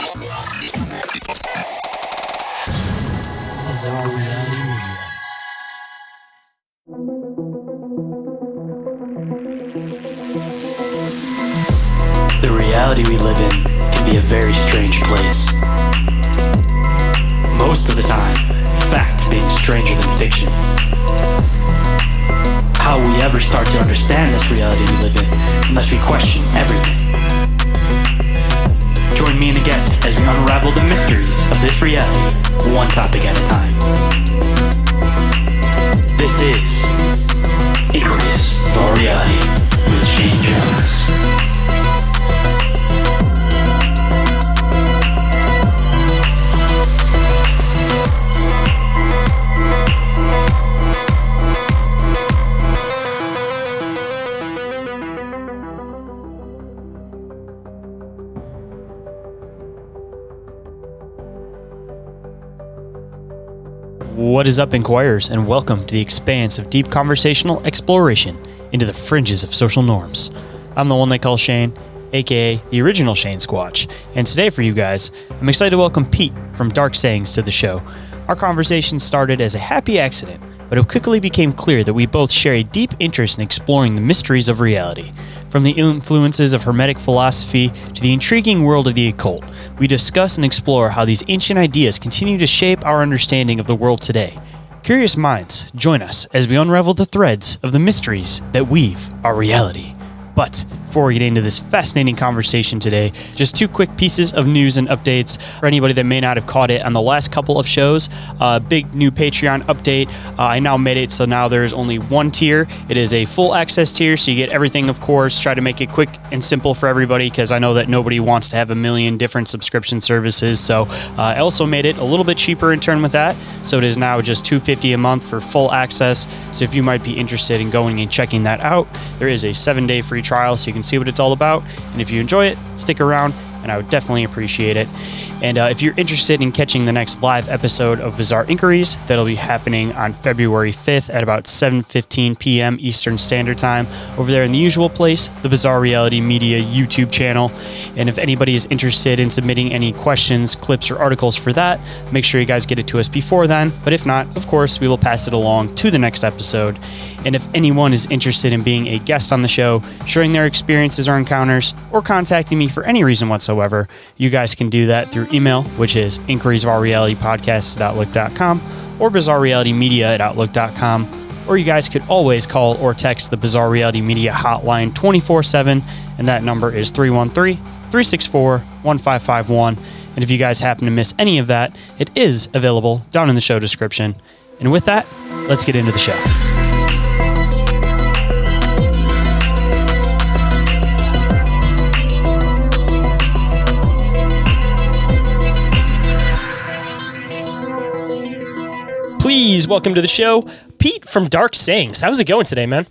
Bizarre Reality Media. The reality we live in can be a very strange place. Most of the time, fact being stranger than fiction. How will we ever start to understand this reality we live in unless we question everything? Join me and a guest as we unravel the mysteries of this reality, one topic at a time. This is Inquiries of Our Reality with Shayn Jones. What is up, Inquirers, and welcome to the expanse of deep conversational exploration into the fringes of social norms. I'm the one they call Shane, aka the original Shane Squatch, and today for you guys, I'm excited to welcome Pete from Dark Sayings to the show. Our conversation started as a happy accident, but it quickly became clear that we both share a deep interest in exploring the mysteries of reality. From the influences of Hermetic philosophy to the intriguing world of the occult, we discuss and explore how these ancient ideas continue to shape our understanding of the world today. Curious minds, join us as we unravel the threads of the mysteries that weave our reality. But before we get into this fascinating conversation today, just two quick pieces of news and updates for anybody that may not have caught it on the last couple of shows. Big new Patreon update. I now made it so now there's only one tier. It is a full access tier, so you get everything, of course. Try to make it quick and simple for everybody because I know that nobody wants to have a million different subscription services. So I also made it a little bit cheaper in turn with that. So it is now just $250 a month for full access. So if you might be interested in going and checking that out, there is a 7-day free trial so you can see what it's all about, and if you enjoy it, stick around and I would definitely appreciate it. And if you're interested in catching the next live episode of Bizarre Inquiries, that'll be happening on February 5th at about 7:15 p.m. Eastern Standard Time over there in the usual place, the Bizarre Reality Media YouTube channel. And if anybody is interested in submitting any questions, clips, or articles for that, make sure you guys get it to us before then. But if not, of course, we will pass it along to the next episode. And if anyone is interested in being a guest on the show, sharing their experiences or encounters, or contacting me for any reason whatsoever, you guys can do that through email, which is inquiriesofourrealitypodcast@outlook.com or bizarrerealitymedia@outlook.com, or you guys could always call or text the Bizarre Reality Media hotline 24/7, and that number is 313-364-1551. And if you guys happen to miss any of that, it is available down in the show description. And with that, let's get into the show. Please welcome to the show, Pete from Dark Sayings. How's it going today, man?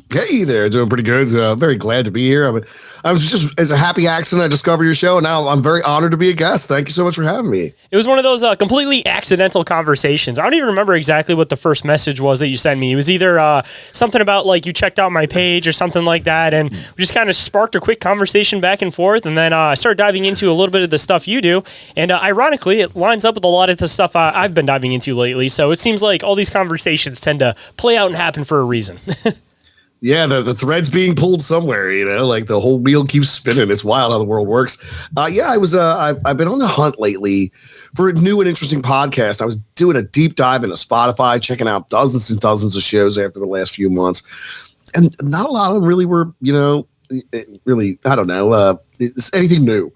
Hey there, doing pretty good. Very glad to be here. I was just, as a happy accident, I discovered your show, and now I'm very honored to be a guest. Thank you so much for having me. It was one of those completely accidental conversations. I don't even remember exactly what the first message was that you sent me. It was either something about, like, you checked out my page or something like that, and we just kind of sparked a quick conversation back and forth, and then I started diving into a little bit of the stuff you do, and ironically, it lines up with a lot of the stuff I've been diving into lately, so it seems like all these conversations tend to play out and happen for a reason. Yeah, the thread's being pulled somewhere, like the whole wheel keeps spinning. It's wild how the world works. I've been on the hunt lately for a new and interesting podcast. I was doing a deep dive into Spotify, checking out dozens and dozens of shows after the last few months. And not a lot of them really were, really, I don't know, anything new.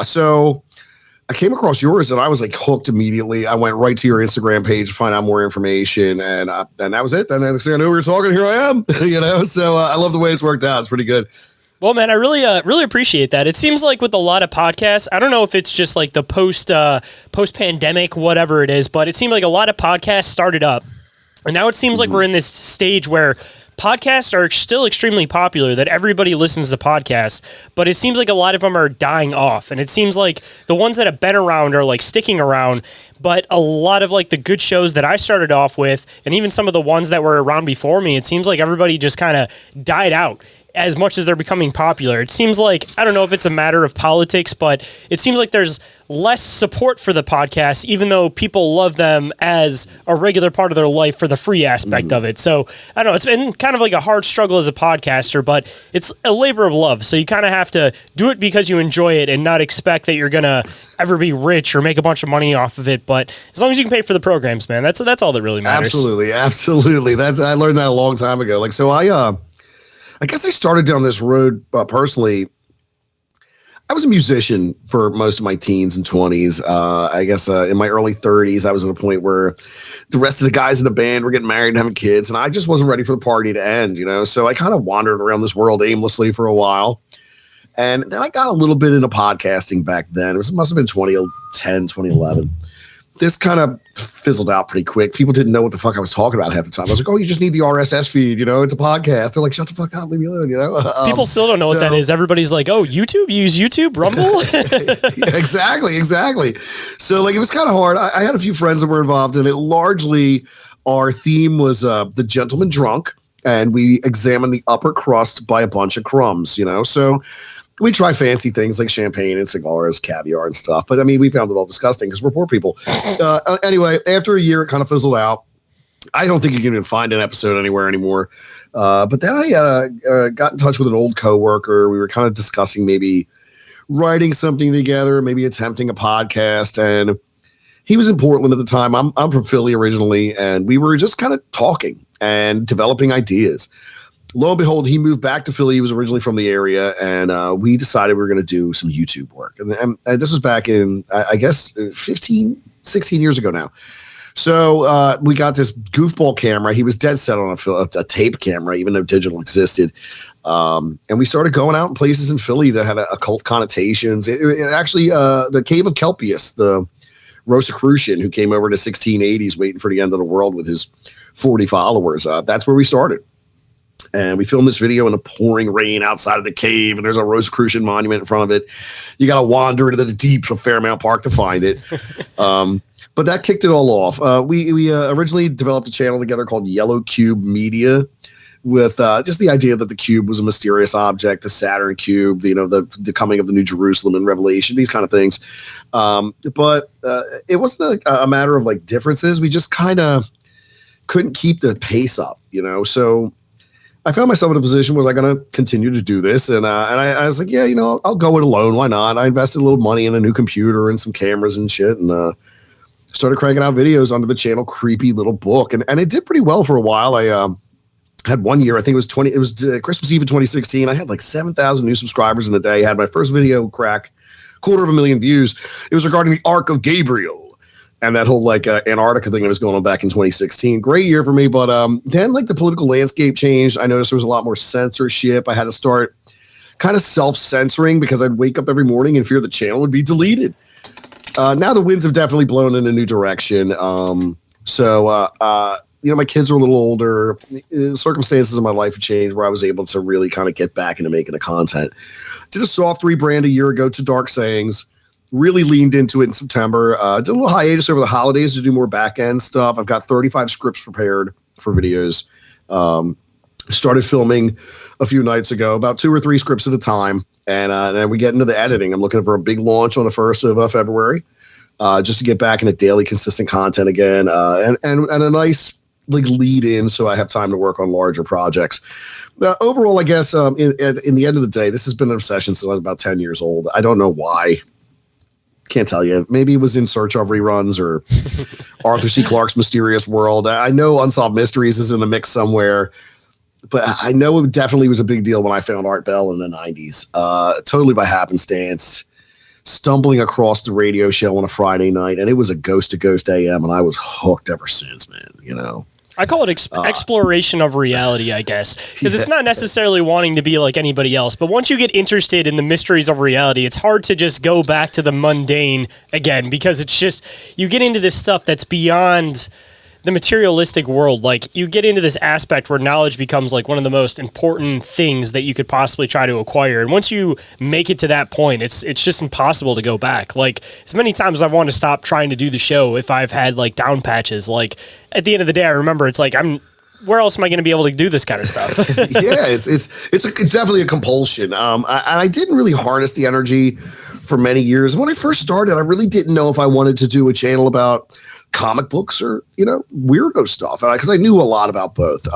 So I came across yours and I was like hooked immediately. I went right to your Instagram page to find out more information, and that was it. Then next thing I knew we were talking, here I am. So I love the way it's worked out. It's pretty good. Well, man, I really appreciate that. It seems like with a lot of podcasts, I don't know if it's just like the post-pandemic, whatever it is, but it seemed like a lot of podcasts started up, and now it seems like we're in this stage where podcasts are still extremely popular, that everybody listens to podcasts, but it seems like a lot of them are dying off. And it seems like the ones that have been around are like sticking around, but a lot of like the good shows that I started off with, and even some of the ones that were around before me, it seems like everybody just kind of died out. as much as they're becoming popular. It seems like, I don't know if it's a matter of politics, but it seems like there's less support for the podcast, even though people love them as a regular part of their life for the free aspect of it. So I don't know, it's been kind of like a hard struggle as a podcaster, but it's a labor of love. So you kind of have to do it because you enjoy it and not expect that you're going to ever be rich or make a bunch of money off of it. But as long as you can pay for the programs, man, that's all that really matters. Absolutely. I learned that a long time ago. Like, so I guess I started down this road personally. I was a musician for most of my teens and 20s. I guess in my early 30s, I was at a point where the rest of the guys in the band were getting married and having kids, and I just wasn't ready for the party to end, So I kind of wandered around this world aimlessly for a while. And then I got a little bit into podcasting back then. It must have been 2010, 2011. This kind of fizzled out pretty quick. People didn't know what the fuck I was talking about half the time. I was like, oh, you just need the RSS feed, it's a podcast. They're like, shut the fuck up, leave me alone, People still don't know what that is. Everybody's like, oh, YouTube? You use YouTube? Rumble? Exactly. So like, it was kind of hard. I had a few friends that were involved in it. Largely, our theme was the gentleman drunk, and we examined the upper crust by a bunch of crumbs, So we try fancy things like champagne and cigars, caviar and stuff. But I mean, we found it all disgusting because we're poor people. Anyway, after a year, it kind of fizzled out. I don't think you can even find an episode anywhere anymore. But then I got in touch with an old coworker. We were kind of discussing maybe writing something together, maybe attempting a podcast. And he was in Portland at the time. I'm from Philly originally. And we were just kind of talking and developing ideas. Lo and behold, he moved back to Philly. He was originally from the area, and we decided we were going to do some YouTube work. And this was back in, I guess, 15, 16 years ago now. So we got this goofball camera. He was dead set on a tape camera, even though digital existed. And we started going out in places in Philly that had occult connotations. It actually, the Cave of Kelpius, the Rosicrucian who came over in the 1680s waiting for the end of the world with his 40 followers, that's where we started. And we filmed this video in the pouring rain outside of the cave, and there's a Rosicrucian monument in front of it. You got to wander into the deeps of Fairmount Park to find it. But that kicked it all off. We originally developed a channel together called Yellow Cube Media, with just the idea that the cube was a mysterious object, the Saturn cube, the coming of the New Jerusalem and Revelation, these kind of things. But it wasn't a matter of like differences. We just kind of couldn't keep the pace up, So I found myself in a position, was I going to continue to do this? And I was like, yeah, I'll go it alone. Why not? I invested a little money in a new computer and some cameras and shit, and started cranking out videos under the channel Creepy Little Book. And it did pretty well for a while. I had 1 year, I think it was Christmas Eve of 2016. I had like 7,000 new subscribers in a day. I had my first video crack 250,000 views. It was regarding the Ark of Gabriel and that whole like Antarctica thing that was going on back in 2016. Great year for me. But then like the political landscape changed. I noticed there was a lot more censorship. I had to start kind of self-censoring because I'd wake up every morning and fear the channel would be deleted. Now the winds have definitely blown in a new direction. My kids are a little older. Circumstances in my life have changed where I was able to really kind of get back into making the content. Did a soft rebrand a year ago to Dark Sayings. Really leaned into it in September. Did a little hiatus over the holidays to do more back-end stuff. I've got 35 scripts prepared for videos. Started filming a few nights ago, about 2 or 3 scripts at a time. And then we get into the editing. I'm looking for a big launch on the 1st of February, just to get back into daily consistent content again. And a nice like lead in so I have time to work on larger projects. Overall, I guess in the end of the day, this has been an obsession since I was about 10 years old. I don't know why. Can't tell you. Maybe it was in search of reruns or Arthur C. Clarke's Mysterious World. I know Unsolved Mysteries is in the mix somewhere, but I know it definitely was a big deal when I found Art Bell in the 90s. Totally by happenstance, stumbling across the radio show on a Friday night, and it was a Ghost to Ghost AM, and I was hooked ever since, man, I call it exploration of reality, I guess, because it's not necessarily wanting to be like anybody else. But once you get interested in the mysteries of reality, it's hard to just go back to the mundane again, because it's just, you get into this stuff that's beyond the materialistic world. Like, you get into this aspect where knowledge becomes like one of the most important things that you could possibly try to acquire. And once you make it to that point, it's just impossible to go back. Like, as many times as I've wanted to stop trying to do the show, if I've had like down patches, like at the end of the day, I remember it's like, I'm where else am I going to be able to do this kind of stuff? Yeah, it's definitely a compulsion. I didn't really harness the energy for many years. When I first started, I really didn't know if I wanted to do a channel about comic books or, weirdo stuff, because I knew a lot about both.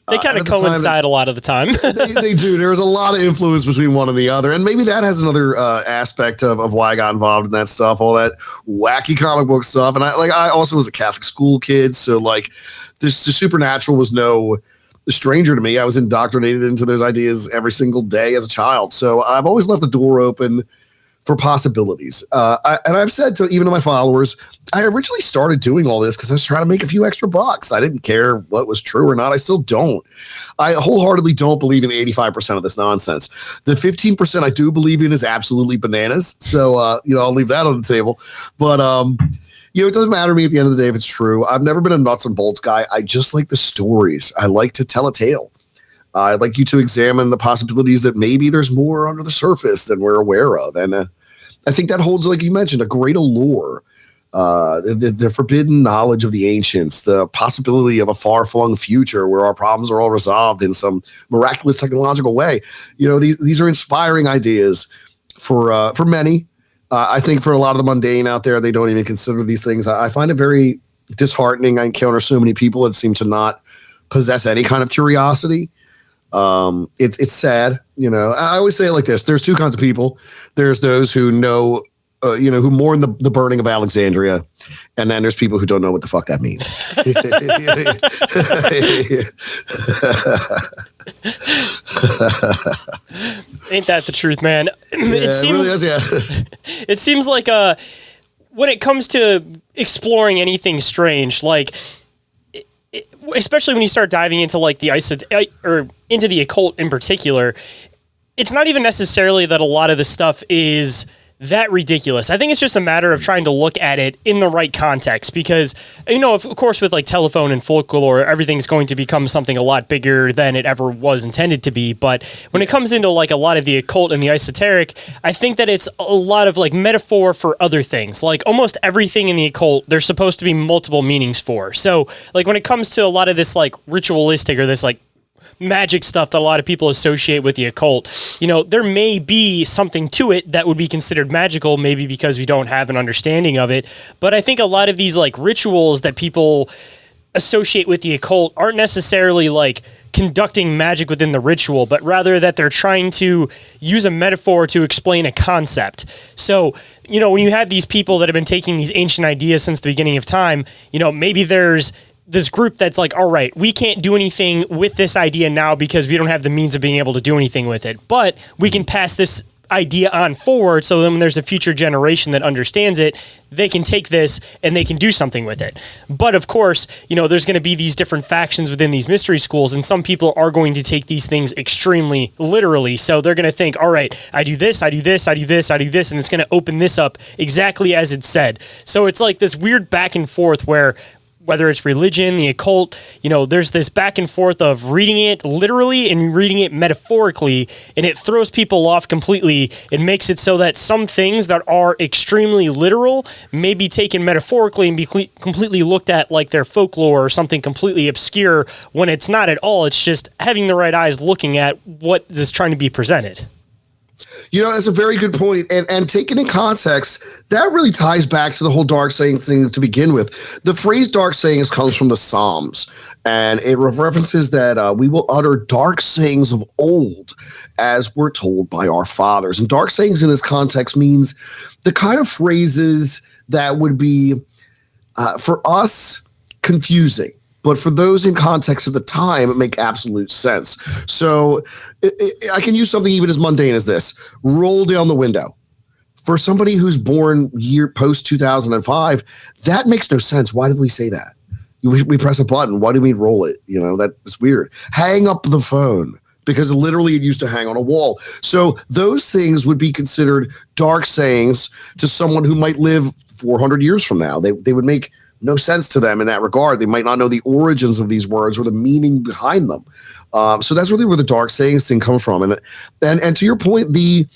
They kind of coincide a lot of the time. they do. There was a lot of influence between one and the other. And maybe that has another aspect of why I got involved in that stuff, all that wacky comic book stuff. And I also was a Catholic school kid. So the supernatural was no stranger to me. I was indoctrinated into those ideas every single day as a child. So I've always left the door open for possibilities. And I've said even to my followers, I originally started doing all this because I was trying to make a few extra bucks. I didn't care what was true or not. I still don't. I wholeheartedly don't believe in 85% of this nonsense. The 15% I do believe in is absolutely bananas. So, I'll leave that on the table. But, it doesn't matter to me at the end of the day if it's true. I've never been a nuts and bolts guy. I just like the stories. I like to tell a tale. I'd like you to examine the possibilities that maybe there's more under the surface than we're aware of. And I think that holds, like you mentioned, a great allure, the forbidden knowledge of the ancients, the possibility of a far-flung future where our problems are all resolved in some miraculous technological way. These are inspiring ideas for many. I think for a lot of the mundane out there, they don't even consider these things. I find it very disheartening. I encounter so many people that seem to not possess any kind of curiosity. It's sad. I always say it like this. There's two kinds of people. There's those who know, who mourn the burning of Alexandria. And then there's people who don't know what the fuck that means. Ain't that the truth, man? It seems, really is, yeah. It seems like when it comes to exploring anything strange, especially when you start diving into into the occult in particular, it's not even necessarily that a lot of the stuff is that ridiculous. I think it's just a matter of trying to look at it in the right context because, of course, with telephone and folklore, everything's going to become something a lot bigger than it ever was intended to be. But when it comes into a lot of the occult and the esoteric, I think that it's a lot of metaphor for other things. Almost everything in the occult, there's supposed to be multiple meanings for. So when it comes to a lot of this ritualistic or this magic stuff that a lot of people associate with the occult, there may be something to it that would be considered magical, maybe because we don't have an understanding of it. But I think a lot of these rituals that people associate with the occult aren't necessarily conducting magic within the ritual, but rather that they're trying to use a metaphor to explain a concept. So, when you have these people that have been taking these ancient ideas since the beginning of time, maybe there's this group that's all right, we can't do anything with this idea now because we don't have the means of being able to do anything with it, but we can pass this idea on forward so then when there's a future generation that understands it, they can take this and they can do something with it. But of course, there's going to be these different factions within these mystery schools, and some people are going to take these things extremely literally. So they're going to think, all right, I do this, I do this, I do this, I do this, and it's going to open this up exactly as it's said. So it's this weird back and forth where whether it's religion, the occult, there's this back and forth of reading it literally and reading it metaphorically, and it throws people off completely. It makes it so that some things that are extremely literal may be taken metaphorically and be completely looked at like they're folklore or something completely obscure when it's not at all. It's just having the right eyes looking at what is trying to be presented. That's a very good point. And taken in context, that really ties back to the whole dark saying thing to begin with. The phrase dark sayings comes from the Psalms, and it references that we will utter dark sayings of old as we're told by our fathers. And dark sayings in this context means the kind of phrases that would be, for us, confusing. But for those in context of the time, it make absolute sense. So I can use something even as mundane as this. Roll down the window. For somebody who's born year post 2005, that makes no sense. Why did we say that? We press a button. Why do we roll it? That is weird. Hang up the phone, because literally it used to hang on a wall. So those things would be considered dark sayings to someone who might live 400 years from now. They would make no sense to them in that regard. They might not know the origins of these words or the meaning behind them. So that's really where the dark sayings thing comes from. And to your point, the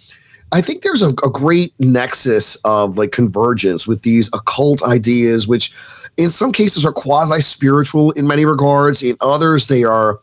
I think there's a great nexus of like convergence with these occult ideas, which in some cases are quasi-spiritual in many regards. In others, they are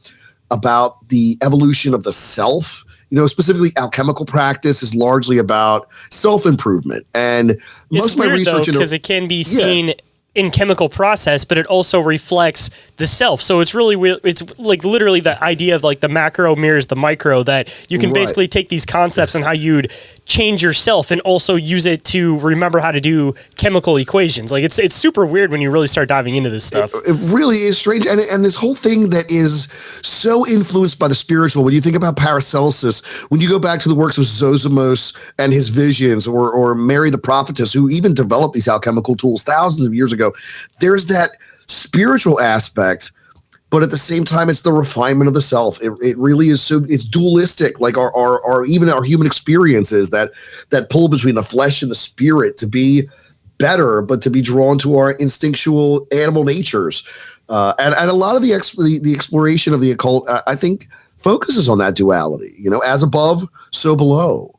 about the evolution of the self. Specifically alchemical practice is largely about self-improvement. And most of my research because it can be seen in chemical process, but it also reflects the self. So it's really weird. It's like literally the idea of like the macro mirrors the micro, that you can basically take these concepts and how you'd change yourself and also use it to remember how to do chemical equations. Like it's super weird when you really start diving into this stuff. It really is strange. And this whole thing that is so influenced by the spiritual, when you think about Paracelsus, when you go back to the works of Zosimos and his visions, or Mary the prophetess, who even developed these alchemical tools thousands of years ago, there's that spiritual aspect, but at the same time, it's the refinement of the self. It really is it's dualistic, like our even our human experiences that pull between the flesh and the spirit to be better, but to be drawn to our instinctual animal natures. And a lot of the exploration of the occult, I think, focuses on that duality, as above, so below.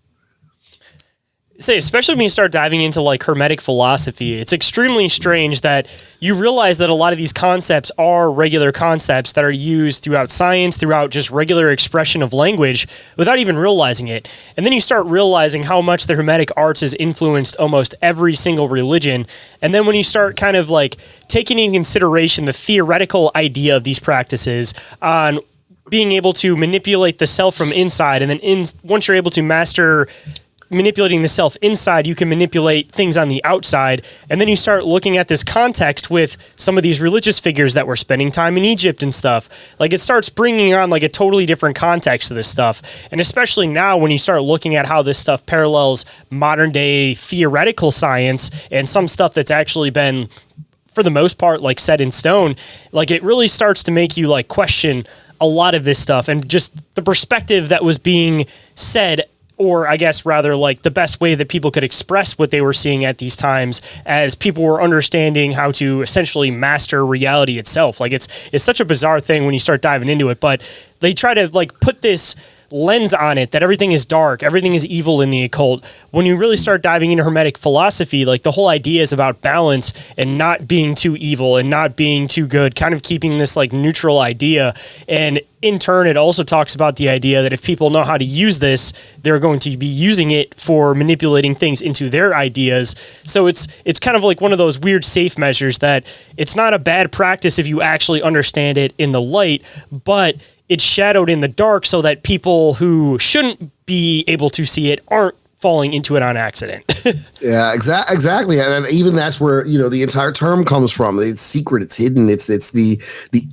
Especially when you start diving into like Hermetic philosophy, it's extremely strange that you realize that a lot of these concepts are regular concepts that are used throughout science, throughout just regular expression of language without even realizing it. And then you start realizing how much the Hermetic arts has influenced almost every single religion. And then when you start kind of like taking into consideration the theoretical idea of these practices on being able to manipulate the self from inside, and then once you're able to master manipulating the self inside, you can manipulate things on the outside. And then you start looking at this context with some of these religious figures that were spending time in Egypt and stuff. Like it starts bringing on like a totally different context to this stuff. And especially now when you start looking at how this stuff parallels modern day theoretical science and some stuff that's actually been, for the most part, like set in stone, like it really starts to make you like question a lot of this stuff and just the perspective that was being said, or I guess rather like the best way that people could express what they were seeing at these times, as people were understanding how to essentially master reality itself. Like it's such a bizarre thing when you start diving into it, but they try to like put this lens on it that everything is dark, everything is evil in the occult. When you really start diving into Hermetic philosophy, like the whole idea is about balance and not being too evil and not being too good, kind of keeping this like neutral idea. And in turn, it also talks about the idea that if people know how to use this, they're going to be using it for manipulating things into their ideas. So it's kind of like one of those weird safe measures that it's not a bad practice if you actually understand it in the light, but it's shadowed in the dark so that people who shouldn't be able to see it aren't falling into it on accident. Yeah, exactly. And even that's where, the entire term comes from. It's secret, it's hidden, it's the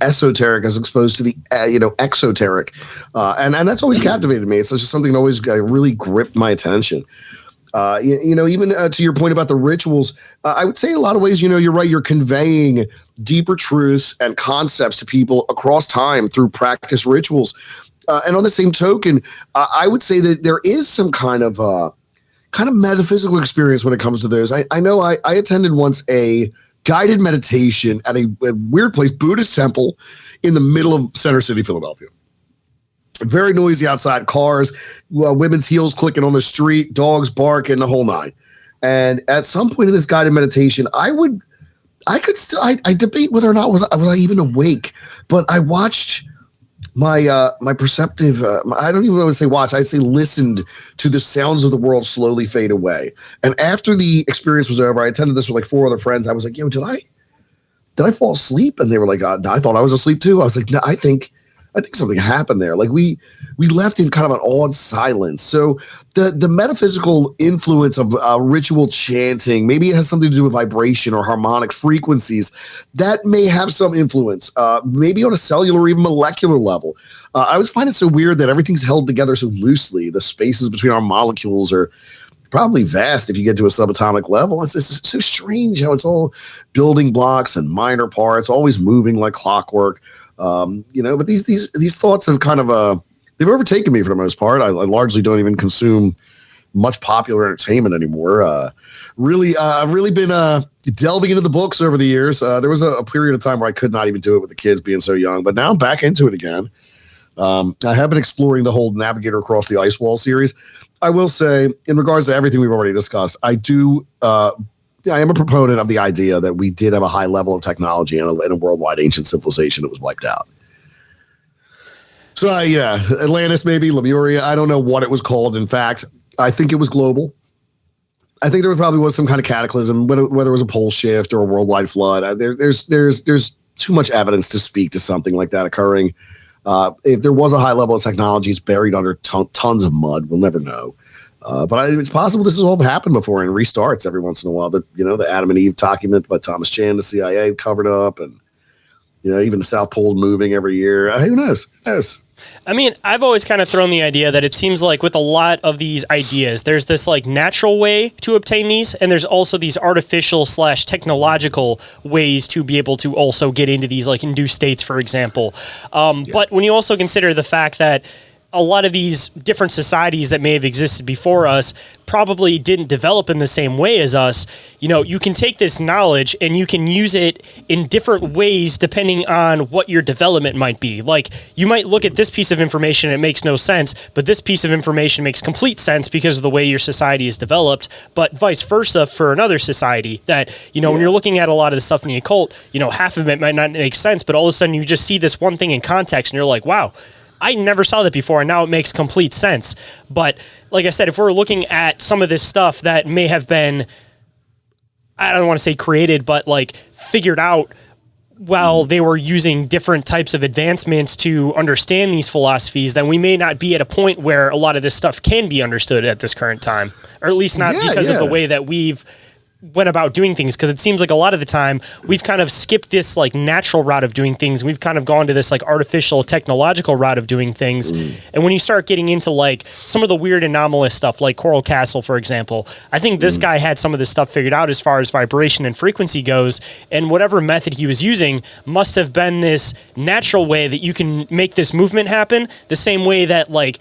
esoteric as opposed to the, exoteric. And that's always captivated me. It's just something that always really gripped my attention. Even to your point about the rituals, I would say in a lot of ways, you're right. You're conveying deeper truths and concepts to people across time through practice rituals. And on the same token, I would say that there is some kind of metaphysical experience when it comes to those. I know I attended once a guided meditation at a weird place, Buddhist temple in the middle of Center City, Philadelphia. Very noisy outside, cars, women's heels clicking on the street, dogs barking, the whole nine. And at some point in this guided meditation, I debate whether or not was I even awake, but I watched my perceptive, I don't even want to say watch, I'd say listened to the sounds of the world slowly fade away. And after the experience was over, I attended this with like 4 other friends. I was like, yo, did I fall asleep? And they were like, no, I thought I was asleep too. I was like, no, I think something happened there. Like we left in kind of an awed silence. So the metaphysical influence of ritual chanting, maybe it has something to do with vibration or harmonic frequencies. That may have some influence, maybe on a cellular or even molecular level. I always find it so weird that everything's held together so loosely. The spaces between our molecules are probably vast if you get to a subatomic level. It's so strange how it's all building blocks and minor parts, always moving like clockwork. But these thoughts have kind of they've overtaken me for the most part. I largely don't even consume much popular entertainment anymore. I've really been delving into the books over the years. There was a period of time where I could not even do it with the kids being so young, but now I'm back into it again. I have been exploring the whole Navigator Across the Ice Wall series. I will say, in regards to everything we've already discussed, I am a proponent of the idea that we did have a high level of technology in a worldwide ancient civilization that was wiped out. So, Atlantis, maybe, Lemuria. I don't know what it was called. In fact, I think it was global. I think there probably was some kind of cataclysm, whether it was a pole shift or a worldwide flood. There's too much evidence to speak to something like that occurring. If there was a high level of technology, it's buried under tons of mud. We'll never know. But it's possible this has all happened before and restarts every once in a while. The Adam and Eve document by Thomas Chan, the CIA covered up, and even the South Pole moving every year. Who knows? Who knows? I mean, I've always kind of thrown the idea that it seems like with a lot of these ideas, there's this like natural way to obtain these, and there's also these artificial / technological ways to be able to also get into these like induced states, for example. But when you also consider the fact that a lot of these different societies that may have existed before us probably didn't develop in the same way as us. You can take this knowledge and you can use it in different ways depending on what your development might be. Like, you might look at this piece of information and it makes no sense, but this piece of information makes complete sense because of the way your society is developed, but vice versa for another society that, when you're looking at a lot of the stuff in the occult, half of it might not make sense, but all of a sudden you just see this one thing in context and you're like, wow, I never saw that before, and now it makes complete sense. But like I said, if we're looking at some of this stuff that may have been, I don't want to say created, but like figured out while they were using different types of advancements to understand these philosophies, then we may not be at a point where a lot of this stuff can be understood at this current time, or at least not because of the way that we've went about doing things, because it seems like a lot of the time we've kind of skipped this like natural route of doing things. We've kind of gone to this like artificial technological route of doing things. And when you start getting into like some of the weird anomalous stuff like Coral Castle, for example, I think this guy had some of this stuff figured out as far as vibration and frequency goes, and whatever method he was using must have been this natural way that you can make this movement happen, the same way that like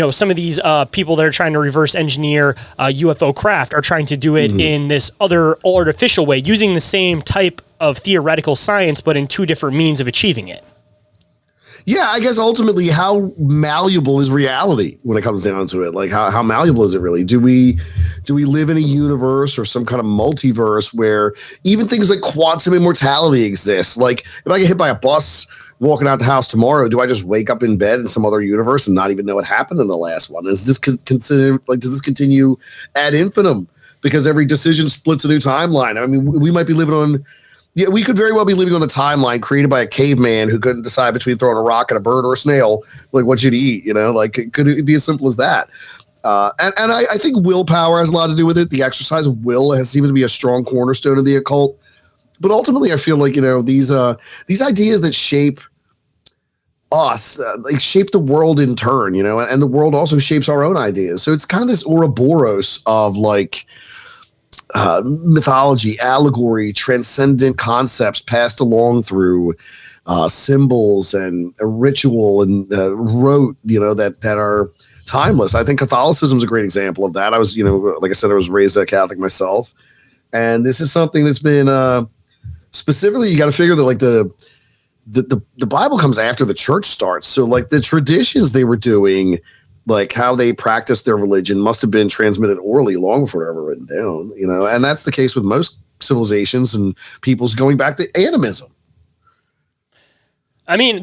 some of these people that are trying to reverse engineer UFO craft are trying to do it in this other artificial way, using the same type of theoretical science, but in two different means of achieving it. Yeah, I guess ultimately, how malleable is reality when it comes down to it? Like, how malleable is it really? Do we live in a universe or some kind of multiverse where even things like quantum immortality exist? Like, if I get hit by a bus walking out the house tomorrow, do I just wake up in bed in some other universe and not even know what happened in the last one? Is this considered like, does this continue ad infinitum because every decision splits a new timeline? I mean, we might be living on, we could very well be living on the timeline created by a caveman who couldn't decide between throwing a rock at a bird or a snail, like what you'd eat, like could it be as simple as that? And I think willpower has a lot to do with it. The exercise of will has seemed to be a strong cornerstone of the occult. But ultimately, I feel like, these ideas that shape us, like shape the world in turn, and the world also shapes our own ideas. So it's kind of this Ouroboros of like mythology, allegory, transcendent concepts passed along through symbols and a ritual and rote, that are timeless. I think Catholicism is a great example of that. I was, like I said, I was raised a Catholic myself. And this is something that's been specifically, you got to figure that like the Bible comes after the church starts. So like the traditions they were doing, like how they practiced their religion must have been transmitted orally long before they were ever written down, and that's the case with most civilizations and peoples going back to animism. I mean,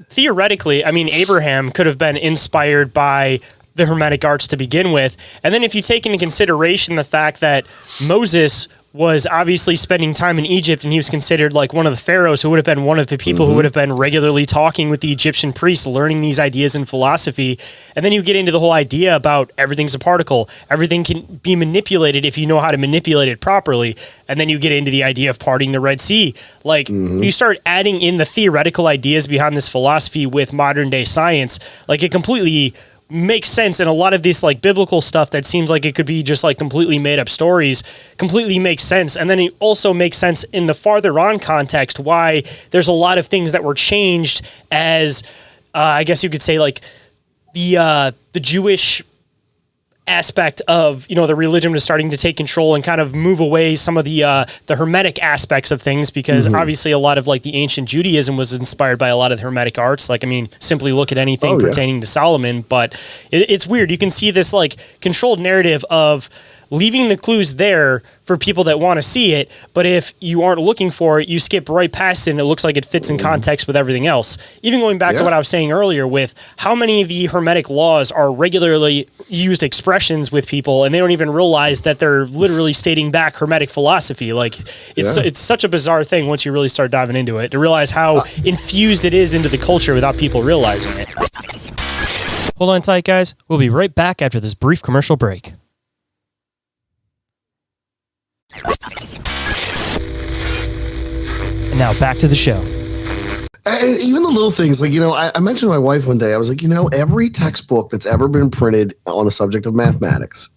theoretically, Abraham could have been inspired by the Hermetic arts to begin with. And then if you take into consideration the fact that Moses was obviously spending time in Egypt, and he was considered like one of the pharaohs who would have been one of the people who would have been regularly talking with the Egyptian priests, learning these ideas and philosophy. And then you get into the whole idea about everything's a particle. Everything can be manipulated if you know how to manipulate it properly. And then you get into the idea of parting the Red Sea. Like, you start adding in the theoretical ideas behind this philosophy with modern day science, like it completely makes sense. And a lot of this like biblical stuff that seems like it could be just like completely made up stories completely makes sense. And then it also makes sense in the farther on context why there's a lot of things that were changed as I guess you could say like the Jewish aspect of, the religion was starting to take control and kind of move away some of the hermetic aspects of things, because obviously a lot of like the ancient Judaism was inspired by a lot of the hermetic arts. Like, I mean, simply look at anything pertaining to Solomon, but it's weird. You can see this like controlled narrative of leaving the clues there for people that want to see it, but if you aren't looking for it, you skip right past it and it looks like it fits in context with everything else. Even going back to what I was saying earlier with how many of the hermetic laws are regularly used expressions with people and they don't even realize that they're literally stating back hermetic philosophy. Like, it's such a bizarre thing once you really start diving into it, to realize how infused it is into the culture without people realizing it. Hold on tight, guys. We'll be right back after this brief commercial break. And now back to the show. And even the little things, like, I mentioned to my wife one day, I was like, every textbook that's ever been printed on the subject of mathematics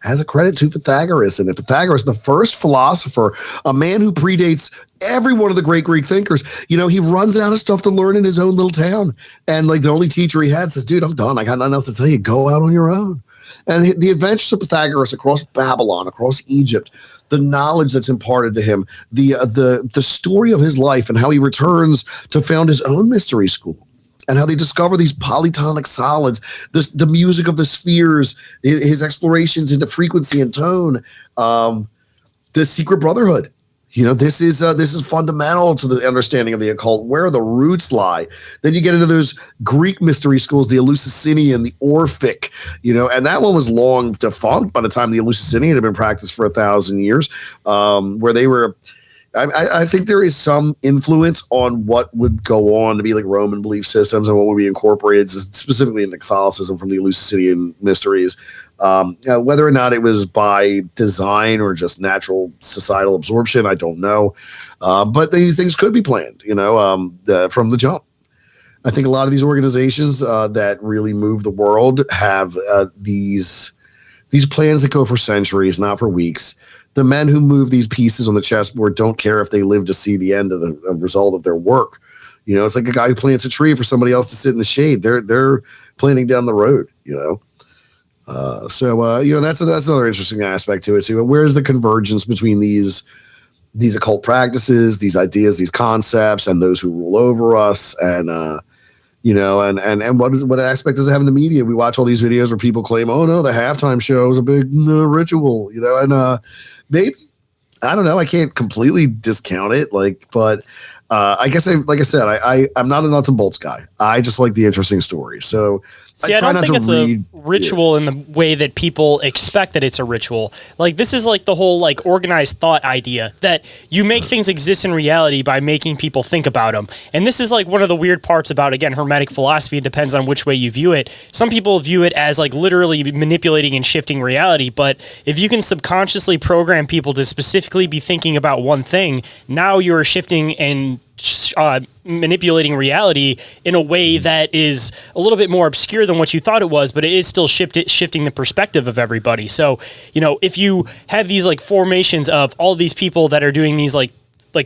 has a credit to Pythagoras in it. Pythagoras, the first philosopher, a man who predates every one of the great Greek thinkers. He runs out of stuff to learn in his own little town. And like the only teacher he had says, dude, I'm done. I got nothing else to tell you. Go out on your own. And the adventures of Pythagoras across Babylon, across Egypt, the knowledge that's imparted to him, the story of his life and how he returns to found his own mystery school, and how they discover these polytonic solids, the music of the spheres, his explorations into frequency and tone, the secret brotherhood. This is fundamental to the understanding of the occult, where the roots lie. Then you get into those Greek mystery schools, the Eleusinian, the Orphic, and that one was long defunct by the time the Eleusinian had been practiced for 1,000 years, where they were. I think there is some influence on what would go on to be like Roman belief systems and what would be incorporated specifically into Catholicism from the Eleusinian mysteries. Whether or not it was by design or just natural societal absorption, I don't know. But these things could be planned, from the jump. I think a lot of these organizations that really move the world have these plans that go for centuries, not for weeks. The men who move these pieces on the chessboard don't care if they live to see the end of the result of their work. It's like a guy who plants a tree for somebody else to sit in the shade. They're planning down the road. That's another interesting aspect to it too. Where's the convergence between these occult practices, these ideas, these concepts, and those who rule over us? And and what aspect does it have in the media? We watch all these videos where people claim, oh no, the halftime show is a big ritual, and maybe, I don't know. I can't completely discount it, but I guess I'm not a nuts and bolts guy. I just like the interesting stories. So I don't think it's a ritual in the way that people expect that it's a ritual. Like, this is like the whole like organized thought idea that you make things exist in reality by making people think about them. And this is like one of the weird parts about, again, hermetic philosophy. It depends on which way you view it. Some people view it as like literally manipulating and shifting reality. But if you can subconsciously program people to specifically be thinking about one thing, now you're shifting and manipulating reality in a way that is a little bit more obscure than what you thought it was, but it is still shifting the perspective of everybody. So, if you have these like formations of all these people that are doing these like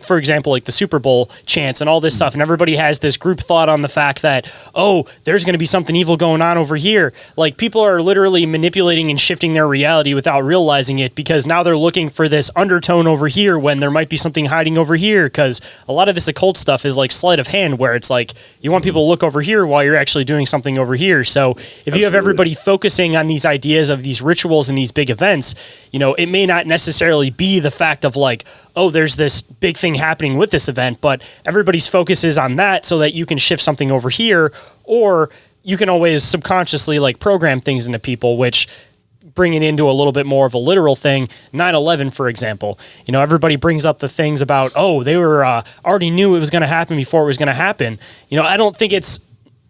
for example, like the Super Bowl chants and all this stuff, and everybody has this group thought on the fact that, oh, there's going to be something evil going on over here. Like, people are literally manipulating and shifting their reality without realizing it, because now they're looking for this undertone over here when there might be something hiding over here, because a lot of this occult stuff is like sleight of hand, where it's like you want people to look over here while you're actually doing something over here. So if you have everybody focusing on these ideas of these rituals and these big events, it may not necessarily be the fact of like, oh, there's this big thing happening with this event, but everybody's focus is on that so that you can shift something over here, or you can always subconsciously like program things into people, which bring it into a little bit more of a literal thing. 9/11, for example, everybody brings up the things about, oh, they were already knew it was going to happen before it was going to happen. I don't think it's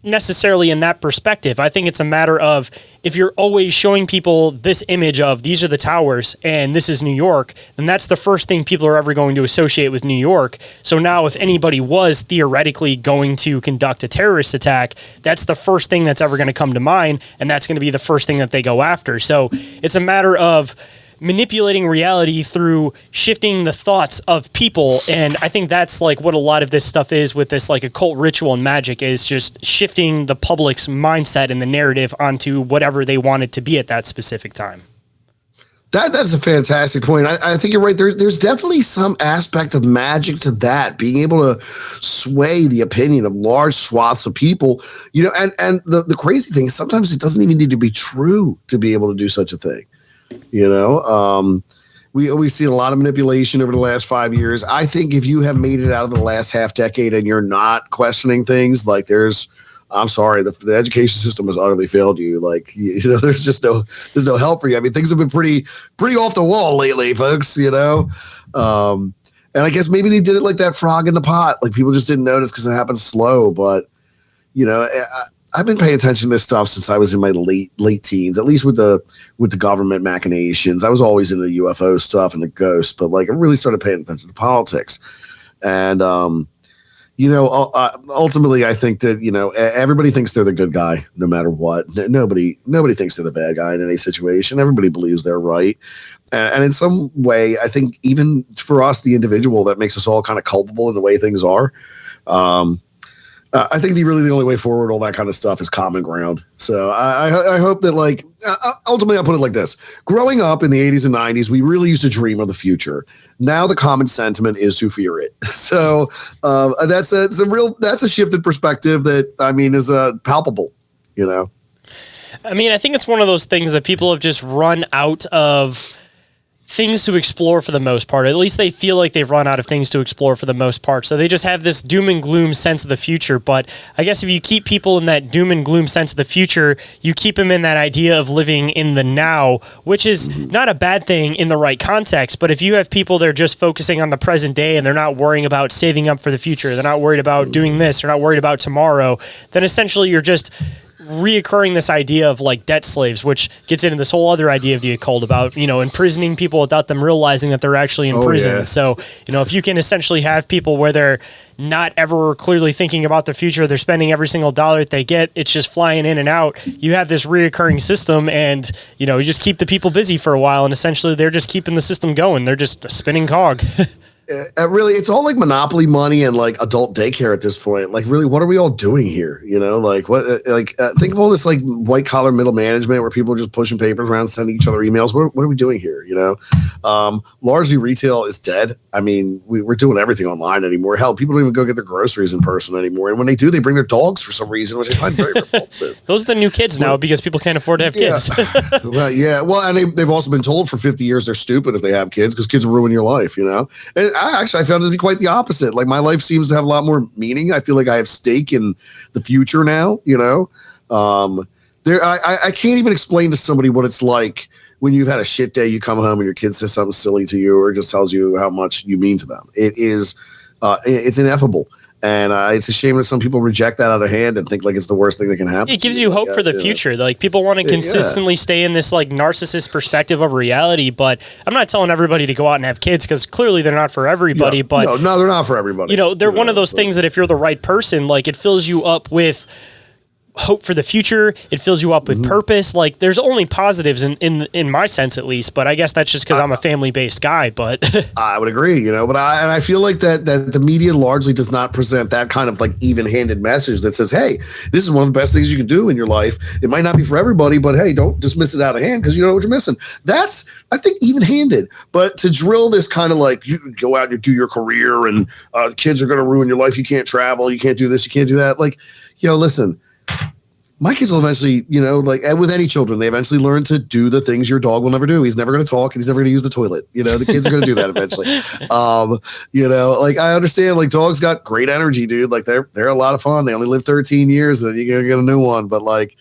necessarily in that perspective. I think it's a matter of, if you're always showing people this image of these are the towers and this is New York, then that's the first thing people are ever going to associate with New York. So now if anybody was theoretically going to conduct a terrorist attack, that's the first thing that's ever going to come to mind, and that's going to be the first thing that they go after. So it's a matter of manipulating reality through shifting the thoughts of people. And I think that's like what a lot of this stuff is with this like occult ritual and magic, is just shifting the public's mindset and the narrative onto whatever they want it to be at that specific time. That's a fantastic point. I think you're right. There's definitely some aspect of magic to that, being able to sway the opinion of large swaths of people. And the crazy thing is sometimes it doesn't even need to be true to be able to do such a thing. We've seen a lot of manipulation over the last 5 years. I think if you have made it out of the last half decade and you're not questioning things, like I'm sorry, the education system has utterly failed you. Like, there's no help for you. I mean, things have been pretty off the wall lately, folks, and I guess maybe they did it like that frog in the pot. Like, people just didn't notice because it happened slow. But, I've been paying attention to this stuff since I was in my late teens, at least with the government machinations. I was always into the UFO stuff and the ghosts, but like I really started paying attention to politics. And, ultimately, I think that, everybody thinks they're the good guy no matter what. Nobody thinks they're the bad guy in any situation. Everybody believes they're right. And in some way, I think even for us, the individual, that makes us all kind of culpable in the way things are. I think the only way forward, all that kind of stuff, is common ground. So I hope that, like, ultimately, I'll put it like this. Growing up in the 80s and 90s, we really used to dream of the future. Now the common sentiment is to fear it. So that's a shifted perspective that, I mean, is palpable, I mean, I think it's one of those things that people have just run out of things to explore for the most part. At least they feel like they've run out of things to explore for the most part. So they just have this doom and gloom sense of the future. But I guess if you keep people in that doom and gloom sense of the future, you keep them in that idea of living in the now, which is not a bad thing in the right context. But if you have people that are just focusing on the present day and they're not worrying about saving up for the future, they're not worried about doing this, they're not worried about tomorrow, then essentially you're just reoccurring this idea of like debt slaves, which gets into this whole other idea of the occult about, imprisoning people without them realizing that they're actually in prison. Yeah. So, if you can essentially have people where they're not ever clearly thinking about the future, they're spending every single dollar that they get, it's just flying in and out. You have this reoccurring system and, you just keep the people busy for a while and essentially they're just keeping the system going. They're just a spinning cog. Really, it's all like monopoly money and like adult daycare at this point. Like, really, what are we all doing here? Think of all this like white collar middle management where people are just pushing papers around, sending each other emails. What are we doing here? Largely retail is dead. I mean, we're doing everything online anymore. Hell, people don't even go get their grogroceries in person anymore. And when they do, they bring their dogs for some reason, which I find very repulsive. Those are the new kids now because people can't afford to have kids. Well, yeah. Well, and they've also been told for 50 years they're stupid if they have kids because kids will ruin your life, And I found it to be quite the opposite. Like, my life seems to have a lot more meaning. I feel like I have stake in the future now, I can't even explain to somebody what it's like when you've had a shit day, you come home and your kid says something silly to you or just tells you how much you mean to them. It's ineffable. And it's a shame that some people reject that out of hand and think like it's the worst thing that can happen. It gives you hope for the future. Like, people want to consistently stay in this like narcissist perspective of reality. But I'm not telling everybody to go out and have kids because clearly they're not for everybody. But no, they're not for everybody. They're one of those things that if you're the right person, like, it fills you up with hope for the future. It fills you up with purpose. Like, there's only positives in my sense, at least, but I guess that's just because I'm a family-based guy. But I would agree, but I feel like that the media largely does not present that kind of like even-handed message that says, hey, this is one of the best things you can do in your life. It might not be for everybody, but hey, don't dismiss it out of hand because you know what you're missing. That's, I think, even-handed. But to drill this kind of like, you go out and do your career and kids are going to ruin your life. You can't travel. You can't do this. You can't do that. Like, listen, my kids will eventually, like with any children, they eventually learn to do the things your dog will never do. He's never going to talk and he's never going to use the toilet. The kids are going to do that eventually. Like, I understand, like, dogs got great energy, dude. Like, they're a lot of fun. They only live 13 years and you're going to get a new one. But like,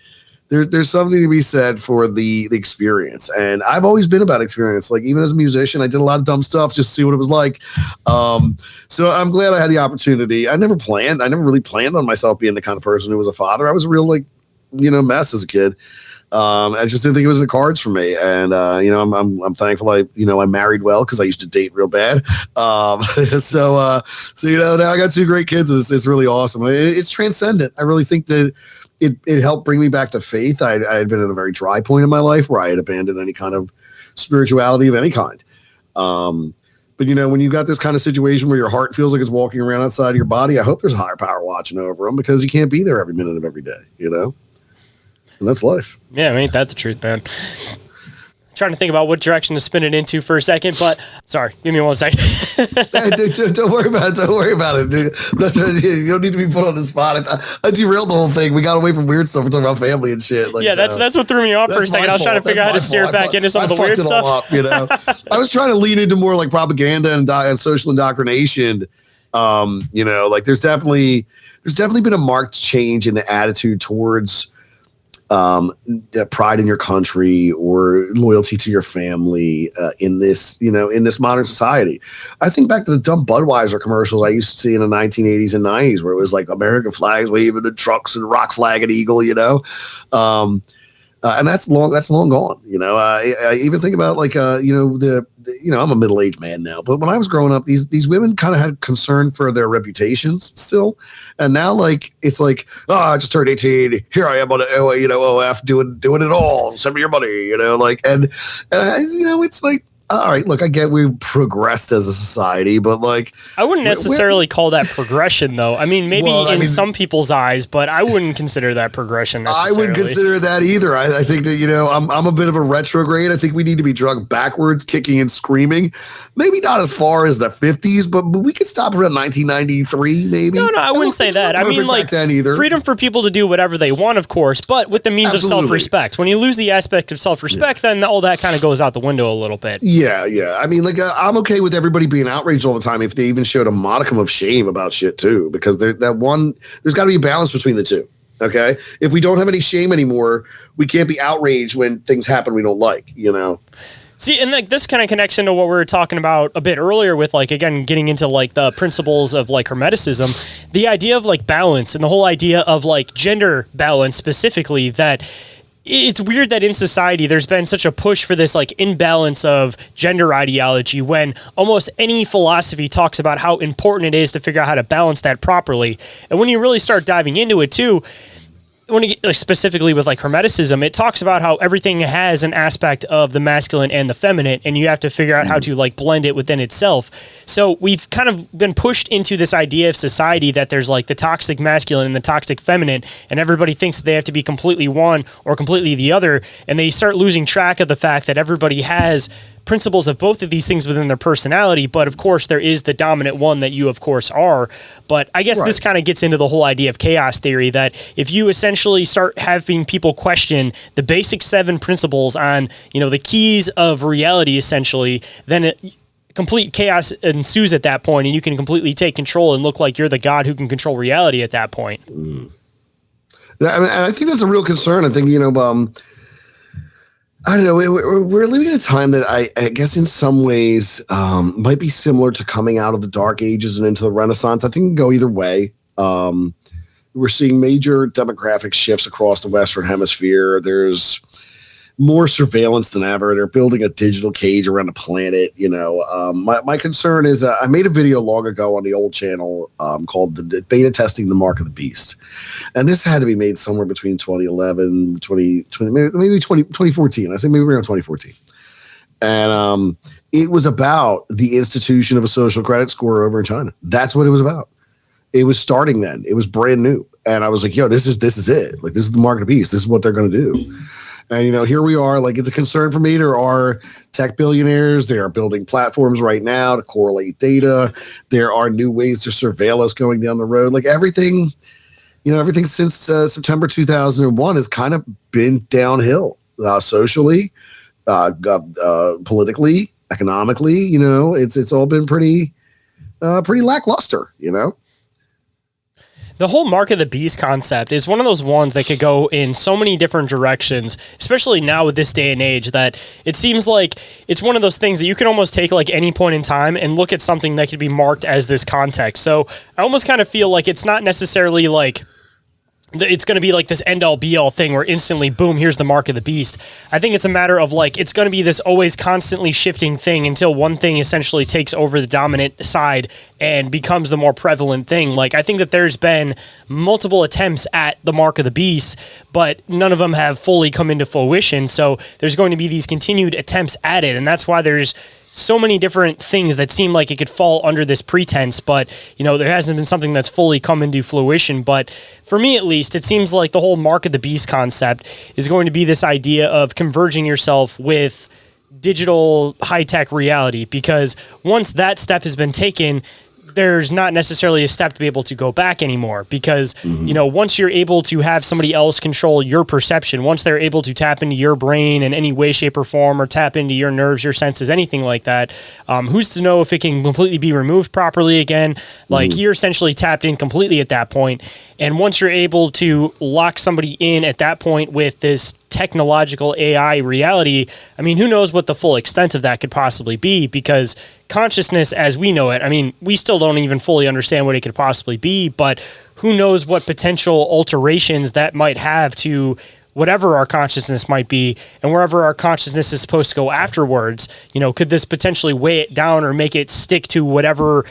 there's something to be said for the experience. And I've always been about experience. Like, even as a musician, I did a lot of dumb stuff just to see what it was like. So I'm glad I had the opportunity. I never really planned on myself being the kind of person who was a father. I was a real, like, mess as a kid. I just didn't think it was in the cards for me. And, I'm thankful I married well because I used to date real bad. So now I got two great kids. And it's really awesome. It's transcendent. I really think that it helped bring me back to faith. I had been at a very dry point in my life where I had abandoned any kind of spirituality of any kind. But, you know, when you got this kind of situation where your heart feels like it's walking around outside of your body, I hope there's a higher power watching over them, because you can't be there every minute of every day, you know? And that's life. Yeah, ain't that the truth, man? Trying to think about what direction to spin it into for a second, but sorry, give me 1 second. Don't worry about it. Don't worry about it, dude. You don't need to be put on the spot. I derailed the whole thing. We got away from weird stuff. We're talking about family and shit. Like, yeah, that's what threw me off for a second. I was trying to figure out how to steer it back into some of the weird stuff. Up, you know, I was trying to lean into more like propaganda and social indoctrination. You know, like there's definitely been a marked change in the attitude towards pride in your country or loyalty to your family in this modern society. I think back to the dumb Budweiser commercials I used to see in the 1980s and 90s, where it was like American flags waving and trucks and rock flag and eagle, you know. And that's long gone. You know, I even think about like I'm a middle-aged man now, but when I was growing up, these women kind of had concern for their reputations still, and now like it's like, I just turned 18, here I am on OF doing it all. Send me your money, you know, like and it's like, all right, look, I get we've progressed as a society, but like I wouldn't necessarily call that progression, though. I mean, maybe in some people's eyes, but I wouldn't consider that progression necessarily. I wouldn't consider that either. I think that, you know, I'm a bit of a retrograde. I think we need to be drugged backwards, kicking and screaming. Maybe not as far as the 50s, but we could stop around 1993, maybe. No, I wouldn't say that. I mean, like, freedom for people to do whatever they want, of course, but with the means of self-respect. When you lose the aspect of self-respect, then all that kind of goes out the window a little bit. Yeah. I mean, like, I'm okay with everybody being outraged all the time if they even showed a modicum of shame about shit too, because there's got to be a balance between the two. Okay, if we don't have any shame anymore, we can't be outraged when things happen we don't like. You know. See, and like this kind of connects into what we were talking about a bit earlier with like, again, getting into like the principles of like Hermeticism, the idea of like balance and the whole idea of like gender balance specifically, that it's weird that in society there's been such a push for this like imbalance of gender ideology when almost any philosophy talks about how important it is to figure out how to balance that properly. And when you really start diving into it too, when you get like, specifically with like Hermeticism, it talks about how everything has an aspect of the masculine and the feminine, and you have to figure out how to like blend it within itself. So we've kind of been pushed into this idea of society that there's like the toxic masculine and the toxic feminine, and everybody thinks that they have to be completely one or completely the other, and they start losing track of the fact that everybody has principles of both of these things within their personality, but of course there is the dominant one that you of course are. But I guess this kind of gets into the whole idea of chaos theory, that if you essentially start having people question the basic 7 principles on, you know, the keys of reality essentially, then complete chaos ensues at that point, and you can completely take control and look like you're the god who can control reality at that point. I mean, I think that's a real concern. I think, you know, I don't know. We're living in a time that I guess in some ways might be similar to coming out of the Dark Ages and into the Renaissance. I think it can go either way. We're seeing major demographic shifts across the Western Hemisphere. There's more surveillance than ever. They're building a digital cage around the planet. You know, my concern is I made a video long ago on the old channel called the Beta Testing the Mark of the Beast. And this had to be made somewhere between 2011, 2014. I say maybe around 2014. And it was about the institution of a social credit score over in China. That's what it was about. It was starting then. It was brand new. And I was like, yo, this is it. Like, this is the mark of the beast. This is what they're going to do. And, you know, here we are. Like, it's a concern for me. There are tech billionaires. They are building platforms right now to correlate data. There are new ways to surveil us going down the road. Like, everything since September 2001 has kind of been downhill socially, politically, economically. You know, it's all been pretty lackluster, you know. The whole mark of the beast concept is one of those ones that could go in so many different directions, especially now with this day and age, that it seems like it's one of those things that you can almost take like any point in time and look at something that could be marked as this context. So I almost kind of feel like it's not necessarily like it's going to be like this end-all be-all thing where instantly, boom, here's the mark of the beast. I think it's a matter of like, it's going to be this always constantly shifting thing until one thing essentially takes over the dominant side and becomes the more prevalent thing. Like, I think that there's been multiple attempts at the mark of the beast, but none of them have fully come into fruition. So there's going to be these continued attempts at it. And that's why there's so many different things that seem like it could fall under this pretense, but there hasn't been something that's fully come into fruition. But for me, at least, it seems like the whole mark of the beast concept is going to be this idea of converging yourself with digital high-tech reality, because once that step has been taken, there's not necessarily a step to be able to go back anymore, because, once you're able to have somebody else control your perception, once they're able to tap into your brain in any way, shape, or form, or tap into your nerves, your senses, anything like that, who's to know if it can completely be removed properly again? Like, you're essentially tapped in completely at that point. And once you're able to lock somebody in at that point with this technological AI reality, I mean, who knows what the full extent of that could possibly be, because consciousness as we know it, I mean, we still don't even fully understand what it could possibly be, but who knows what potential alterations that might have to whatever our consciousness might be, and wherever our consciousness is supposed to go afterwards. Could this potentially weigh it down or make it stick to whatever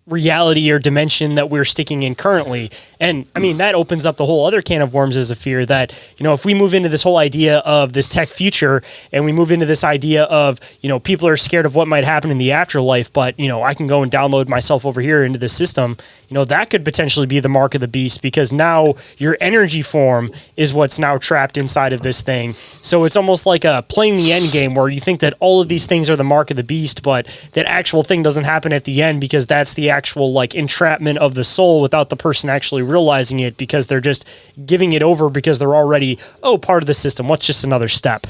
reality or dimension that we're sticking in currently? And I mean, that opens up the whole other can of worms as a fear that, if we move into this whole idea of this tech future, and we move into this idea of, people are scared of what might happen in the afterlife, but, I can go and download myself over here into the system, that could potentially be the mark of the beast, because now your energy form is what's now trapped inside of this thing. So it's almost like playing the end game, where you think that all of these things are the mark of the beast, but that actual thing doesn't happen at the end, because that's the actual like entrapment of the soul without the person actually realizing it, because they're just giving it over because they're already part of the system. What's just another step?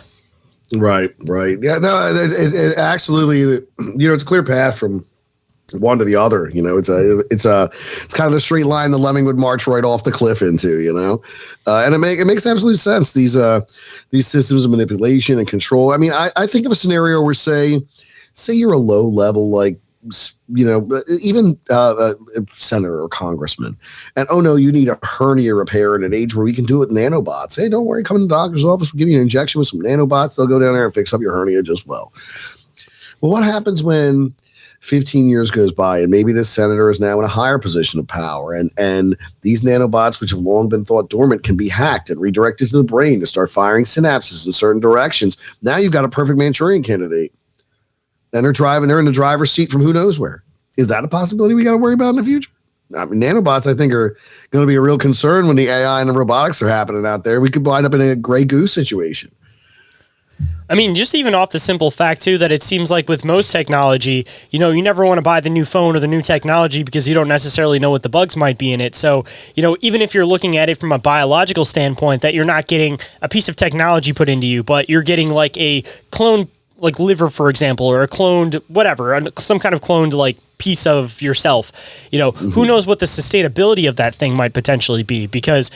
Right. Yeah, no, it absolutely, it's a clear path from one to the other. It's kind of the straight line the lemming would march right off the cliff into, and it makes absolute sense. These systems of manipulation and control. I mean, I think of a scenario where say you're a low level, like, even a senator or congressman, and you need a hernia repair in an age where we can do it in nanobots. Hey, don't worry, come in the doctor's office, we'll give you an injection with some nanobots. They'll go down there and fix up your hernia just well. Well, what happens when 15 years goes by and maybe this senator is now in a higher position of power, and these nanobots, which have long been thought dormant, can be hacked and redirected to the brain to start firing synapses in certain directions? Now you've got a perfect Manchurian candidate. And they're in the driver's seat from who knows where. Is that a possibility we got to worry about in the future? I mean, nanobots, I think, are going to be a real concern when the AI and the robotics are happening out there. We could wind up in a gray goose situation. I mean, just even off the simple fact, too, that it seems like with most technology, you never want to buy the new phone or the new technology because you don't necessarily know what the bugs might be in it. So, even if you're looking at it from a biological standpoint, that you're not getting a piece of technology put into you, but you're getting like a clone, like liver, for example, or a cloned whatever, some kind of cloned like piece of yourself, who knows what the sustainability of that thing might potentially be? Because,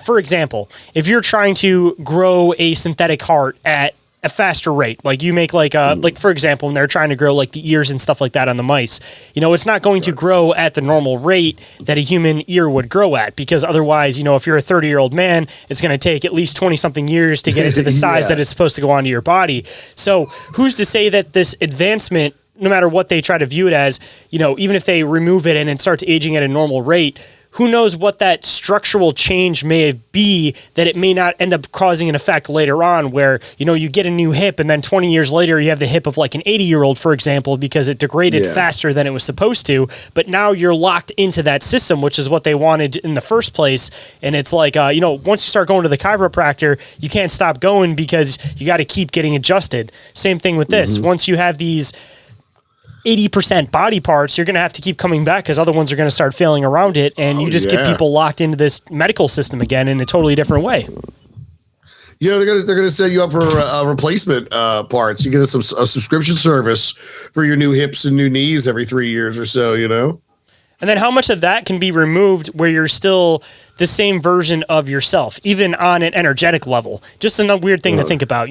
for example, if you're trying to grow a synthetic heart at a faster rate, like you make like for example, when they're trying to grow like the ears and stuff like that on the mice, it's not going to grow at the normal rate that a human ear would grow at, because otherwise, if you're a 30-year-old man, it's going to take at least 20 something years to get it to the size that it's supposed to go onto your body. So who's to say that this advancement, no matter what they try to view it as, even if they remove it and it starts aging at a normal rate, who knows what that structural change may be, that it may not end up causing an effect later on where, you get a new hip and then 20 years later you have the hip of like an 80-year-old, for example, because it degraded faster than it was supposed to. But now you're locked into that system, which is what they wanted in the first place. And it's like, once you start going to the chiropractor, you can't stop going because you got to keep getting adjusted. Same thing with this. Once you have these 80% body parts, you're going to have to keep coming back because other ones are going to start failing around it, and you just get people locked into this medical system again in a totally different way. They're gonna set you up for replacement parts. You get a subscription service for your new hips and new knees every 3 years or so. And then how much of that can be removed where you're still the same version of yourself, even on an energetic level? Just another weird thing to think about.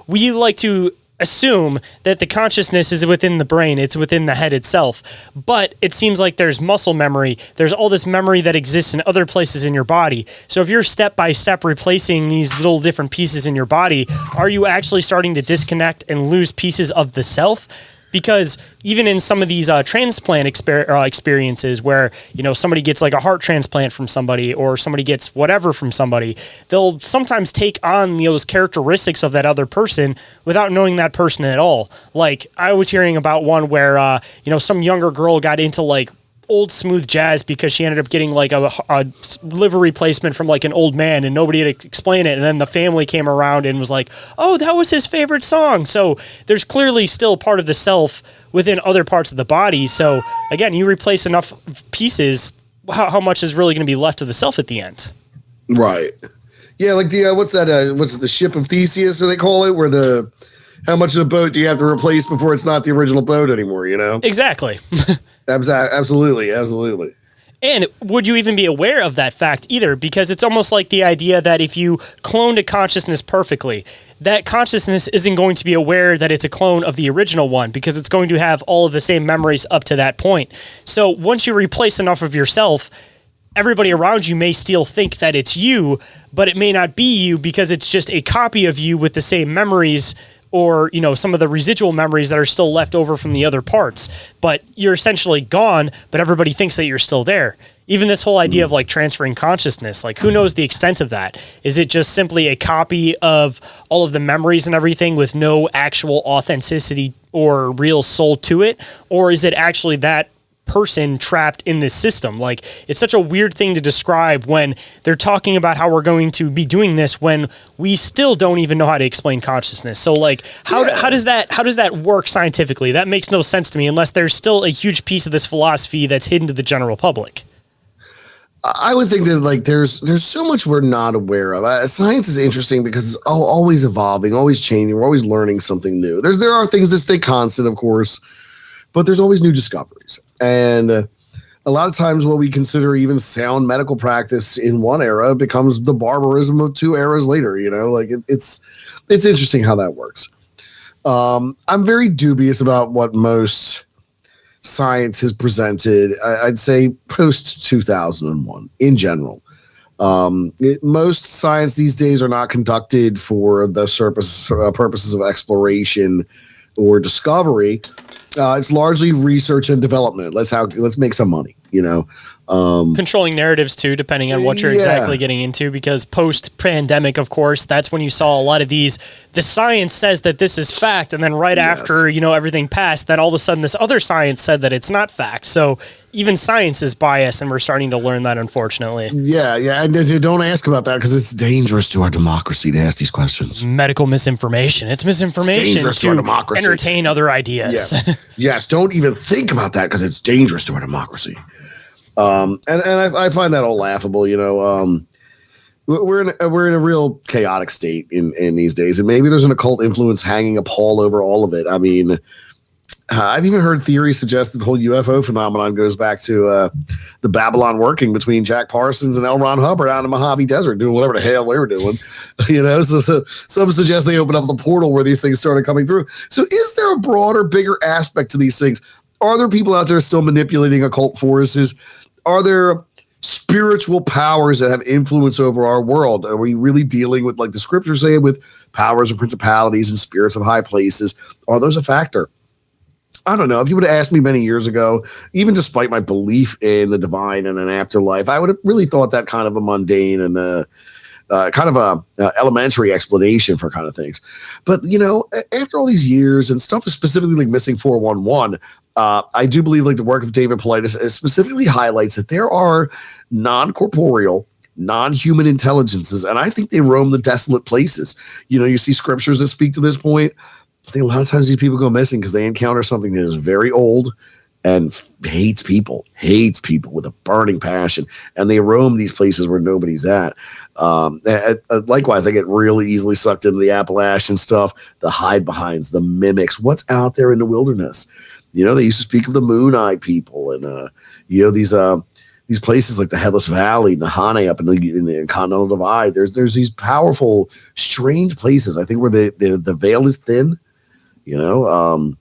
We like to assume that the consciousness is within the brain, it's within the head itself. But it seems like there's muscle memory, there's all this memory that exists in other places in your body. So if you're step by step replacing these little different pieces in your body, are you actually starting to disconnect and lose pieces of the self? Because even in some of these transplant experiences where, somebody gets like a heart transplant from somebody or somebody gets whatever from somebody, they'll sometimes take on those characteristics of that other person without knowing that person at all. Like I was hearing about one where, some younger girl got into like old smooth jazz because she ended up getting like a liver replacement from like an old man and nobody had explained it. And then the family came around and was like, oh, that was his favorite song. So there's clearly still part of the self within other parts of the body. So again, you replace enough pieces, how much is really going to be left of the self at the end? Right. Yeah. Like the, what's that? What's it, the ship of Theseus, or they call it, where how much of the boat do you have to replace before it's not the original boat anymore? Exactly. Absolutely. And would you even be aware of that fact either? Because it's almost like the idea that if you cloned a consciousness perfectly, that consciousness isn't going to be aware that it's a clone of the original one because it's going to have all of the same memories up to that point. So once you replace enough of yourself, everybody around you may still think that it's you, but it may not be you because it's just a copy of you with the same memories or, some of the residual memories that are still left over from the other parts. But you're essentially gone, but everybody thinks that you're still there. Even this whole idea of like transferring consciousness, like who knows the extent of that? Is it just simply a copy of all of the memories and everything with no actual authenticity or real soul to it? Or is it actually that person trapped in this system? Like, it's such a weird thing to describe when they're talking about how we're going to be doing this when we still don't even know how to explain consciousness. So like how does that work scientifically? That makes no sense to me unless there's still a huge piece of this philosophy that's hidden to the general public. I would think that like there's so much we're not aware of. Science is interesting because it's always evolving, always changing. We're always learning something new. There are things that stay constant, of course, but there's always new discoveries. And a lot of times what we consider even sound medical practice in one era becomes the barbarism of 2 eras later, like it's interesting how that works. I'm very dubious about what most science has presented. I'd say post 2001 in general. Most science these days are not conducted for the purposes of exploration or discovery. It's largely research and development. Let's make some money, Controlling narratives too, depending on what you're exactly getting into, because post-pandemic, of course, that's when you saw a lot of the science says that this is fact, and then after, everything passed, then all of a sudden this other science said that it's not fact. So even science is biased, and we're starting to learn that, unfortunately. Yeah, and don't ask about that because it's dangerous to our democracy to ask these questions. Medical misinformation. It's misinformation to our democracy. Entertain other ideas. Yes, don't even think about that because it's dangerous to our democracy. And I find that all laughable. We're in a real chaotic state in these days, and maybe there's an occult influence hanging a pall over all of it. I mean, I've even heard theories suggest that the whole UFO phenomenon goes back to the Babylon working between Jack Parsons and L. Ron Hubbard out in the Mojave Desert doing whatever the hell they were doing. So some suggest they opened up the portal where these things started coming through. So is there a broader, bigger aspect to these things? Are there people out there still manipulating occult forces? Are there spiritual powers that have influence over our world? Are we really dealing with, like the scriptures say, with powers and principalities and spirits of high places? Are those a factor? I don't know. If you would have asked me many years ago, even despite my belief in the divine and an afterlife, I would have really thought that kind of a mundane and kind of a elementary explanation for kind of things. But, after all these years and stuff is specifically like Missing 411, I do believe like the work of David Paulides specifically highlights that there are non-corporeal, non-human intelligences, and I think they roam the desolate places. You see scriptures that speak to this point. I think a lot of times these people go missing because they encounter something that is very old and hates people with a burning passion, and they roam these places where nobody's at. Likewise, I get really easily sucked into the Appalachian stuff, the hide-behinds, the mimics, what's out there in the wilderness. They used to speak of the moon-eyed people and, these places like the Headless Valley, Nahane up in the Continental Divide. There's these powerful, strange places, I think, where the veil is thin You know,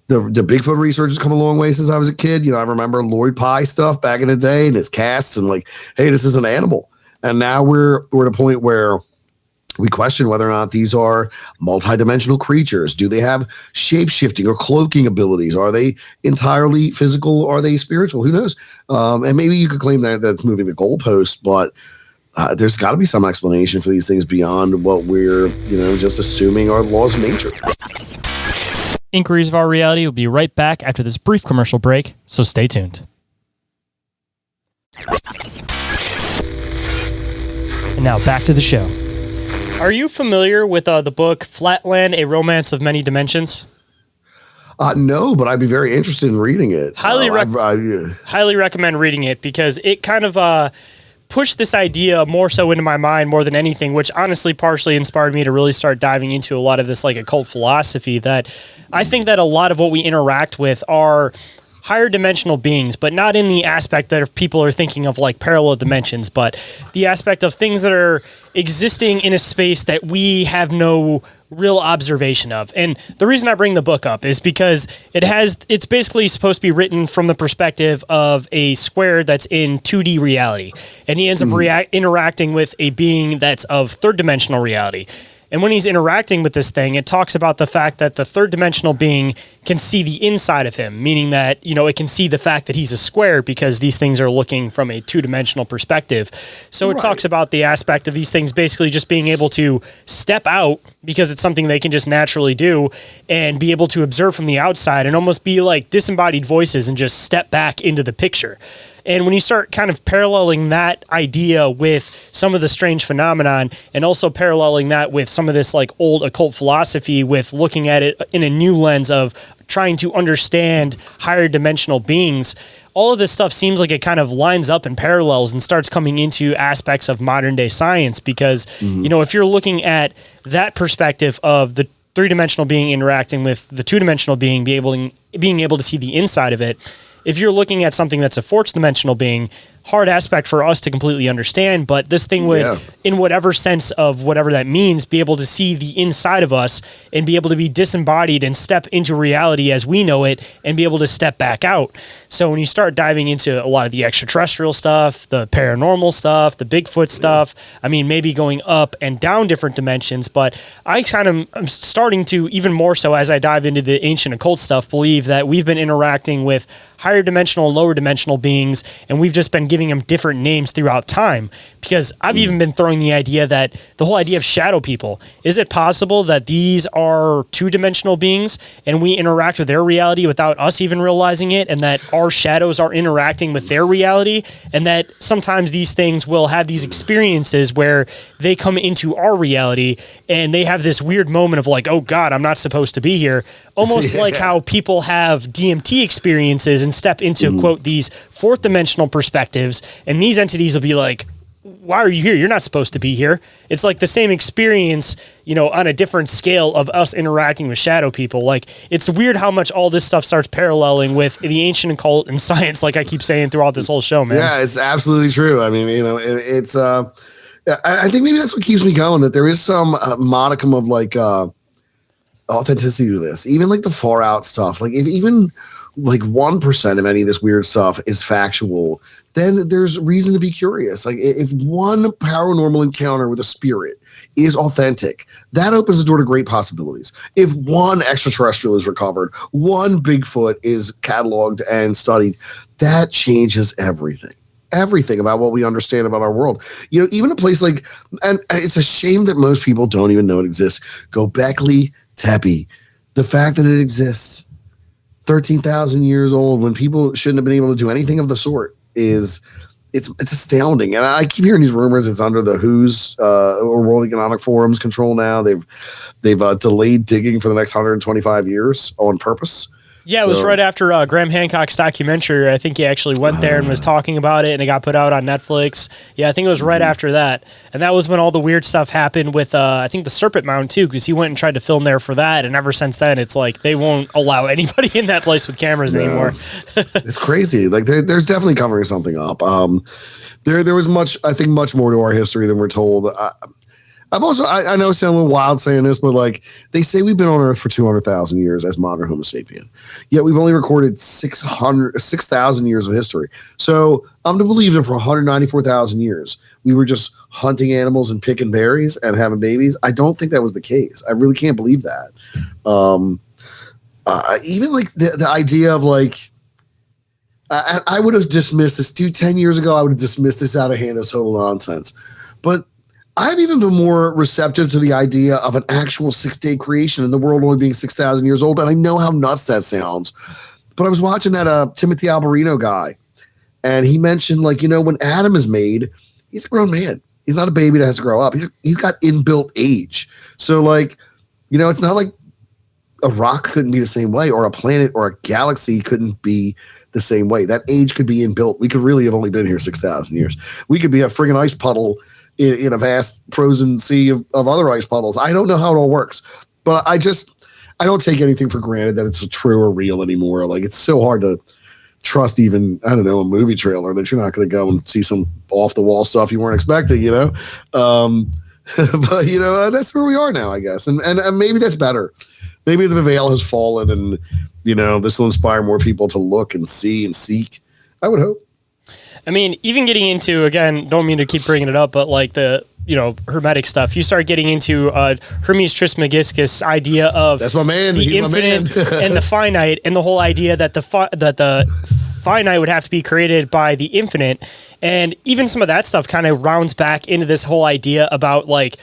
the Bigfoot research has come a long way since I was a kid. You know, I remember Lloyd Pye stuff back in the day and his casts and like, hey, this is an animal. And now we're at a point where we question whether or not these are multidimensional creatures. Do they have shape-shifting or cloaking abilities? Are they entirely physical? Are they spiritual? Who knows? And maybe you could claim that that's moving the goalpost, but there's got to be some explanation for these things beyond what we're, just assuming are laws of nature. Inquiries of Our Reality will be right back after this brief commercial break, so stay tuned. And now back to the show. Are you familiar with the book Flatland, A Romance of Many Dimensions? No, but I'd be very interested in reading it. Highly recommend reading it because it kind of pushed this idea more so into my mind more than anything, which honestly partially inspired me to really start diving into a lot of this like occult philosophy. That I think that a lot of what we interact with are higher dimensional beings, but not in the aspect that people are thinking of like parallel dimensions, but the aspect of things that are existing in a space that we have no real observation of. And the reason I bring the book up is because it's basically supposed to be written from the perspective of a square that's in 2D reality. And he ends up interacting with a being that's of third dimensional reality. And when he's interacting with this thing, it talks about the fact that the third dimensional being can see the inside of him, meaning that, it can see the fact that he's a square because these things are looking from a two-dimensional perspective. So it talks about the aspect of these things basically just being able to step out because it's something they can just naturally do and be able to observe from the outside and almost be like disembodied voices and just step back into the picture. And when you start kind of paralleling that idea with some of the strange phenomenon and also paralleling that with some of this like old occult philosophy with looking at it in a new lens of trying to understand higher dimensional beings, all of this stuff seems like it kind of lines up and parallels and starts coming into aspects of modern day science because, if you're looking at that perspective of the three-dimensional being interacting with the two-dimensional being, being able to see the inside of it, if you're looking at something that's a fourth dimensional being, hard aspect for us to completely understand, but this thing would, in whatever sense of whatever that means, be able to see the inside of us and be able to be disembodied and step into reality as we know it and be able to step back out. So when you start diving into a lot of the extraterrestrial stuff, the paranormal stuff, the Bigfoot stuff, I mean, maybe going up and down different dimensions, but I'm starting to, even more so as I dive into the ancient occult stuff, believe that we've been interacting with higher dimensional and lower dimensional beings, and we've just been giving them different names throughout time. Because I've even been throwing the idea that the whole idea of shadow people, is it possible that these are two-dimensional beings and we interact with their reality without us even realizing it, and that our shadows are interacting with their reality, and that sometimes these things will have these experiences where they come into our reality and they have this weird moment of like, oh God, I'm not supposed to be here. Almost like how people have DMT experiences and step into, quote, these fourth dimensional perspectives, and these entities will be like, why are you here? You're not supposed to be here. It's like the same experience, on a different scale of us interacting with shadow people. Like, it's weird how much all this stuff starts paralleling with the ancient occult and science, like I keep saying throughout this whole show, man. Yeah, it's absolutely true. I mean, it's I think maybe that's what keeps me going, that there is some modicum of like authenticity to this. Even like the far out stuff, like if even like 1% of any of this weird stuff is factual, then there's reason to be curious. Like if one paranormal encounter with a spirit is authentic, that opens the door to great possibilities. If one extraterrestrial is recovered, one Bigfoot is cataloged and studied, that changes everything about what we understand about our world. Even a place like, and it's a shame that most people don't even know it exists, Göbekli Tepe. The fact that it exists 13,000 years old when people shouldn't have been able to do anything of the sort it's astounding. And I keep hearing these rumors it's under the WHO's or World Economic Forum's control now. They've delayed digging for the next 125 years on purpose. Yeah, it was right after Graham Hancock's documentary. I think he actually went there and was talking about it, and it got put out on Netflix. Yeah, I think it was right after that. And that was when all the weird stuff happened with, I think, the Serpent Mound, too, because he went and tried to film there for that. And ever since then, it's like they won't allow anybody in that place with cameras anymore. It's crazy. Like, there's definitely covering something up. There was much more to our history than we're told. I know I sound a little wild saying this, but like they say we've been on Earth for 200,000 years as modern Homo sapien, yet we've only recorded 6,000 years of history. So I'm to believe that for 194,000 years we were just hunting animals and picking berries and having babies. I don't think that was the case. I really can't believe that. Even like the idea of like, I would have dismissed this, dude. 10 years ago, I would have dismissed this out of hand as total nonsense. But I've even been more receptive to the idea of an actual 6-day creation and the world only being 6,000 years old. And I know how nuts that sounds. But I was watching that Timothy Alberino guy, and he mentioned, like, when Adam is made, he's a grown man. He's not a baby that has to grow up. He's got inbuilt age. So, like, it's not like a rock couldn't be the same way, or a planet or a galaxy couldn't be the same way. That age could be inbuilt. We could really have only been here 6,000 years. We could be a friggin' ice puddle in a vast frozen sea of other ice puddles. I don't know how it all works, but I don't take anything for granted that it's true or real anymore. Like, it's so hard to trust even, I don't know, a movie trailer that you're not going to go and see some off the wall stuff you weren't expecting, but that's where we are now, I guess. And maybe that's better. Maybe the veil has fallen and, this will inspire more people to look and see and seek. I would hope. I mean, even getting into, again, don't mean to keep bringing it up, but like the, hermetic stuff, you start getting into Hermes Trismegistus idea of that's my man. The infinite and the finite, and the whole idea that the finite would have to be created by the infinite. And even some of that stuff kind of rounds back into this whole idea about like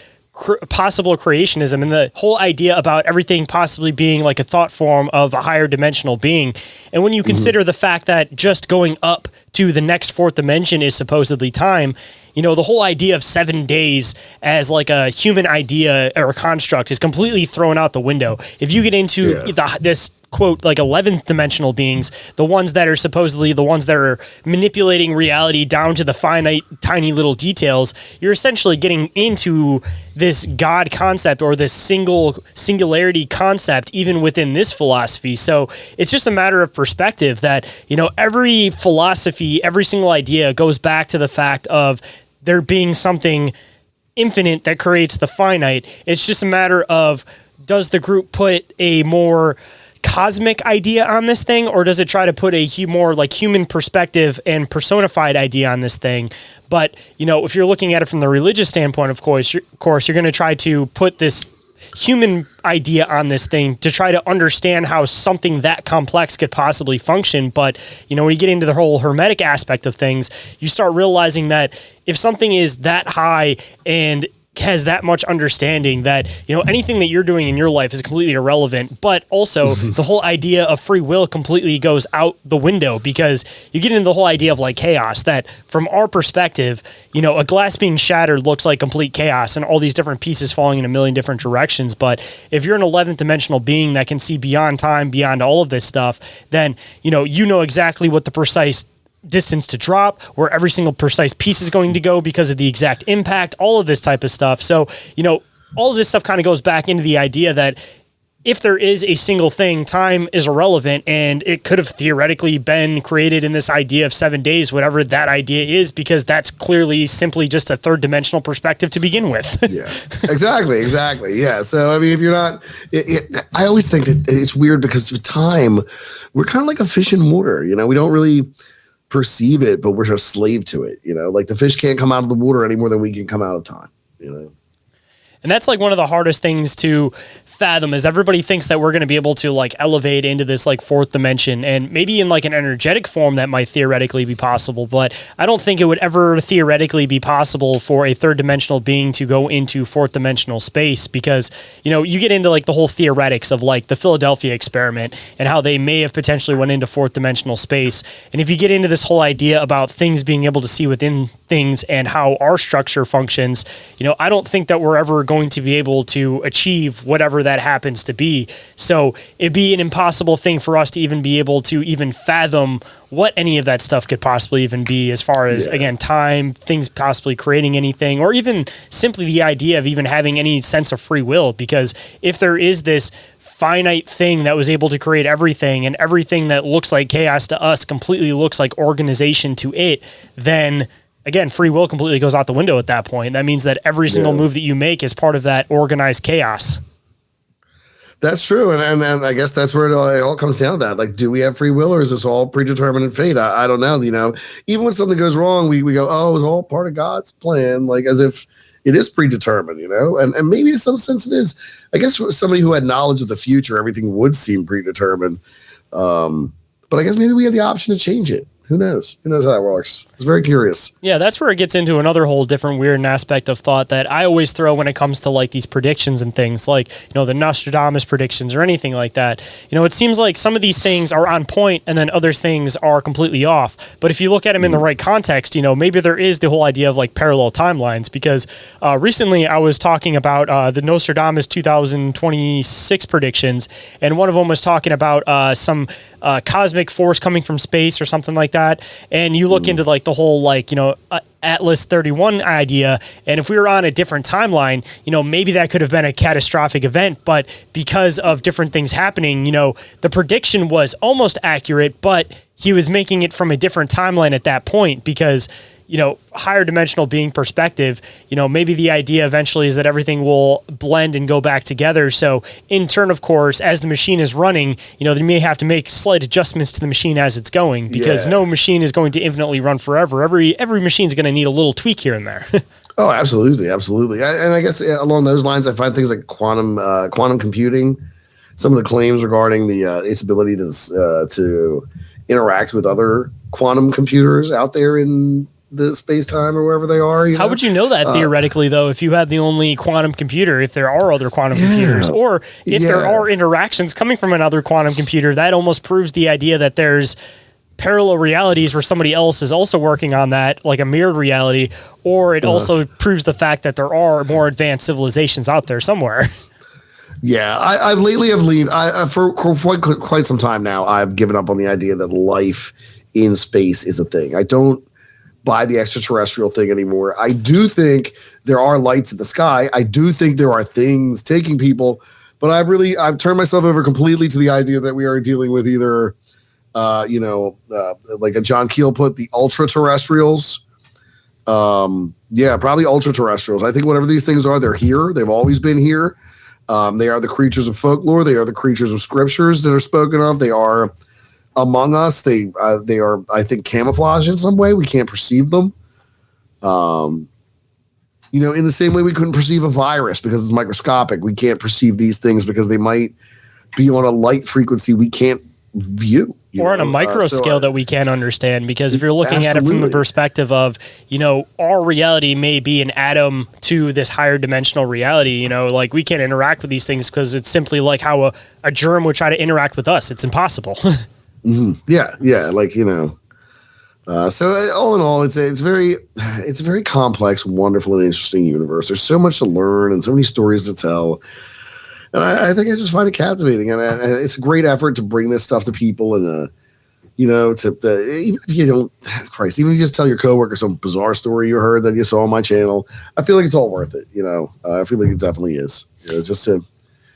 possible creationism and the whole idea about everything possibly being like a thought form of a higher dimensional being. And when you consider the fact that just going up to the next fourth dimension is supposedly time, the whole idea of 7 days as like a human idea or a construct is completely thrown out the window. If you get into this quote, like 11th dimensional beings, the ones that are supposedly the ones that are manipulating reality down to the finite, tiny little details, you're essentially getting into this God concept or this singularity concept, even within this philosophy. So it's just a matter of perspective that, every philosophy, every single idea goes back to the fact of there being something infinite that creates the finite. It's just a matter of, does the group put a more cosmic idea on this thing, or does it try to put a more like human perspective and personified idea on this thing? But, if you're looking at it from the religious standpoint, of course, you're going to try to put this human idea on this thing to try to understand how something that complex could possibly function. But, when you get into the whole hermetic aspect of things, you start realizing that if something is that high and has that much understanding that, anything that you're doing in your life is completely irrelevant, but also the whole idea of free will completely goes out the window, because you get into the whole idea of like chaos, that from our perspective, a glass being shattered looks like complete chaos and all these different pieces falling in a million different directions. But if you're an 11th dimensional being that can see beyond time, beyond all of this stuff, then, exactly what the precise distance to drop, where every single precise piece is going to go because of the exact impact, all of this type of stuff. So, all of this stuff kind of goes back into the idea that if there is a single thing, time is irrelevant, and it could have theoretically been created in this idea of 7 days, whatever that idea is, because that's clearly simply just a third dimensional perspective to begin with. Yeah, exactly. Yeah. So, I mean, if you're not, I always think that it's weird because with time, we're kind of like a fish in water. We don't really perceive it, but we're a slave to it. Like the fish can't come out of the water any more than we can come out of time. And that's like one of the hardest things to fathom, is everybody thinks that we're going to be able to like elevate into this like fourth dimension, and maybe in like an energetic form that might theoretically be possible, but I don't think it would ever theoretically be possible for a third dimensional being to go into fourth dimensional space, because you get into like the whole theoretics of like the Philadelphia experiment and how they may have potentially went into fourth dimensional space. And if you get into this whole idea about things being able to see within things and how our structure functions, I don't think that we're ever going to be able to achieve whatever that happens to be. So it'd be an impossible thing for us to even be able to even fathom what any of that stuff could possibly even be, as far as, again, time, things possibly creating anything, or even simply the idea of even having any sense of free will. Because if there is this finite thing that was able to create everything, and everything that looks like chaos to us completely looks like organization to it, then again, free will completely goes out the window at that point. That means that every single move that you make is part of that organized chaos. That's true, and I guess that's where it all comes down to that. Like, do we have free will, or is this all predetermined fate? I don't know. Even when something goes wrong, we go, oh, it was all part of God's plan, like as if it is predetermined, and maybe in some sense it is. I guess for somebody who had knowledge of the future, everything would seem predetermined. But I guess maybe we have the option to change it. Who knows? Who knows how that works? It's very curious. Yeah, that's where it gets into another whole different weird aspect of thought that I always throw when it comes to like these predictions and things like, the Nostradamus predictions or anything like that. It seems like some of these things are on point and then other things are completely off. But if you look at them in the right context, maybe there is the whole idea of like parallel timelines, because recently I was talking about the Nostradamus 2026 predictions, and one of them was talking about some cosmic force coming from space or something like that. And you look into like the whole Atlas 31 idea, and if we were on a different timeline, maybe that could have been a catastrophic event, but because of different things happening, the prediction was almost accurate, but he was making it from a different timeline at that point because higher dimensional being perspective, maybe the idea eventually is that everything will blend and go back together. So in turn, of course, as the machine is running, they may have to make slight adjustments to the machine as it's going, because no machine is going to infinitely run forever. Every machine is going to need a little tweak here and there. Oh, absolutely. Absolutely. And I guess along those lines, I find things like quantum computing, some of the claims regarding its ability to interact with other quantum computers out there in the space-time or wherever they are. How would you know that theoretically, though, if you had the only quantum computer, if there are other quantum computers, or if there are interactions coming from another quantum computer? That almost proves the idea that there's parallel realities where somebody else is also working on that, like a mirrored reality, or it also proves the fact that there are more advanced civilizations out there somewhere. Yeah, I've lately leaned for quite some time now. I've given up on the idea that life in space is a thing. I don't buy the extraterrestrial thing anymore. I do think there are lights in the sky. I do think there are things taking people, but I've turned myself over completely to the idea that we are dealing with either, like a John Keel put, the ultra terrestrials. Probably ultra terrestrials. I think whatever these things are, they're here. They've always been here. They are the creatures of folklore. They are the creatures of scriptures that are spoken of. They are among us. They are, I think, camouflaged in some way. We can't perceive them. In the same way we couldn't perceive a virus because it's microscopic. We can't perceive these things because they might be on a light frequency we can't view. Or on a micro scale that we can't understand, because if you're looking at it from the perspective of, our reality may be an atom to this higher dimensional reality, like we can't interact with these things because it's simply like how a germ would try to interact with us. It's impossible. Mm-hmm. Yeah. So all in all, it's a very complex, wonderful, and interesting universe. There's so much to learn and so many stories to tell. And I think I just find it captivating. And it's a great effort to bring this stuff to people. And, even if you don't, even if you just tell your coworker some bizarre story you heard that you saw on my channel, I feel like it's all worth it. I feel like it definitely is, just to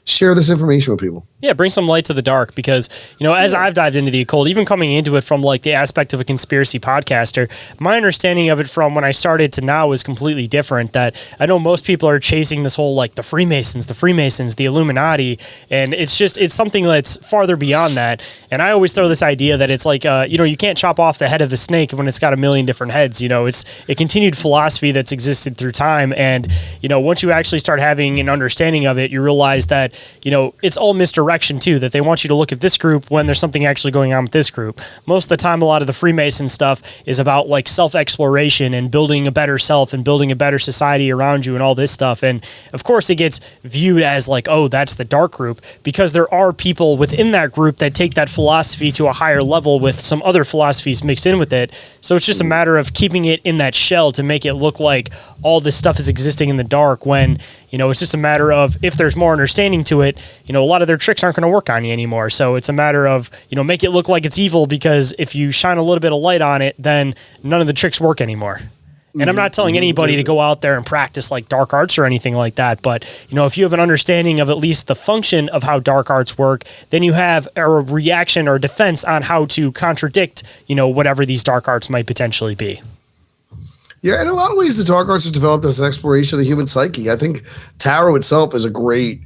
share this information with people. Yeah, bring some light to the dark, because, as I've dived into the occult, even coming into it from like the aspect of a conspiracy podcaster, my understanding of it from when I started to now is completely different. That I know most people are chasing this whole like the Freemasons, the Illuminati, and it's something that's farther beyond that. And I always throw this idea that it's like, you can't chop off the head of the snake when it's got a million different heads. It's a continued philosophy that's existed through time. And, once you actually start having an understanding of it, you realize that, it's all misdirection too, that they want you to look at this group when there's something actually going on with this group. Most of the time, a lot of the Freemason stuff is about like self-exploration and building a better self and building a better society around you and all this stuff. And of course it gets viewed as like, oh, that's the dark group, because there are people within that group that take that philosophy to a higher level with some other philosophies mixed in with it. So it's just a matter of keeping it in that shell to make it look like all this stuff is existing in the dark, when it's just a matter of, if there's more understanding to it, a lot of their tricks aren't going to work on you anymore. So it's a matter of, make it look like it's evil, because if you shine a little bit of light on it, then none of the tricks work anymore. And I'm not telling anybody to go out there and practice like dark arts or anything like that. But, if you have an understanding of at least the function of how dark arts work, then you have a reaction or defense on how to contradict, whatever these dark arts might potentially be. Yeah, in a lot of ways, the dark arts has developed as an exploration of the human psyche. I think tarot itself is a great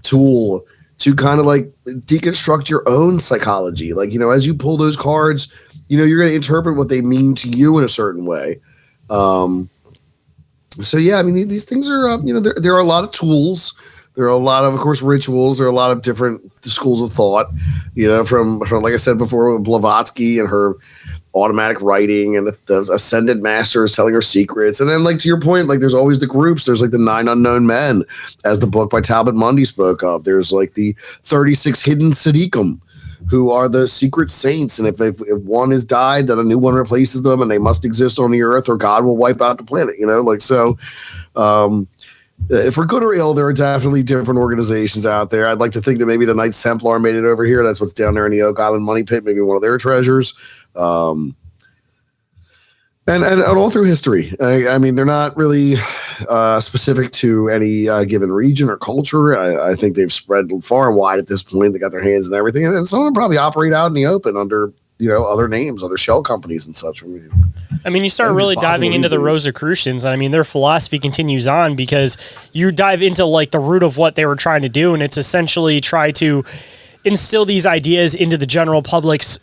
tool to kind of like deconstruct your own psychology. Like, as you pull those cards, you're going to interpret what they mean to you in a certain way. So yeah, I mean, these things are, there are a lot of tools. There are a lot of course, rituals. There are a lot of different schools of thought, from like I said before, Blavatsky and her automatic writing, and the ascended masters telling her secrets. And then, like, to your point, like, there's always the groups. There's like the 9 Unknown Men, as the book by Talbot Mundy spoke of. There's like the 36 Hidden Siddiqum, who are the secret saints. And if one has died, then a new one replaces them, and they must exist on the earth or God will wipe out the planet, for good or ill, there are definitely different organizations out there. I'd like to think that maybe the Knights Templar made it over here. That's what's down there in the Oak Island Money Pit, maybe one of their treasures. And all through history. I mean, they're not really specific to any given region or culture. I think they've spread far and wide at this point. They got their hands in everything. And some of them probably operate out in the open under, other names, other shell companies and such. I mean, you start really diving into the Rosicrucians, and I mean, their philosophy continues on because you dive into like the root of what they were trying to do, and it's essentially try to instill these ideas into the general public's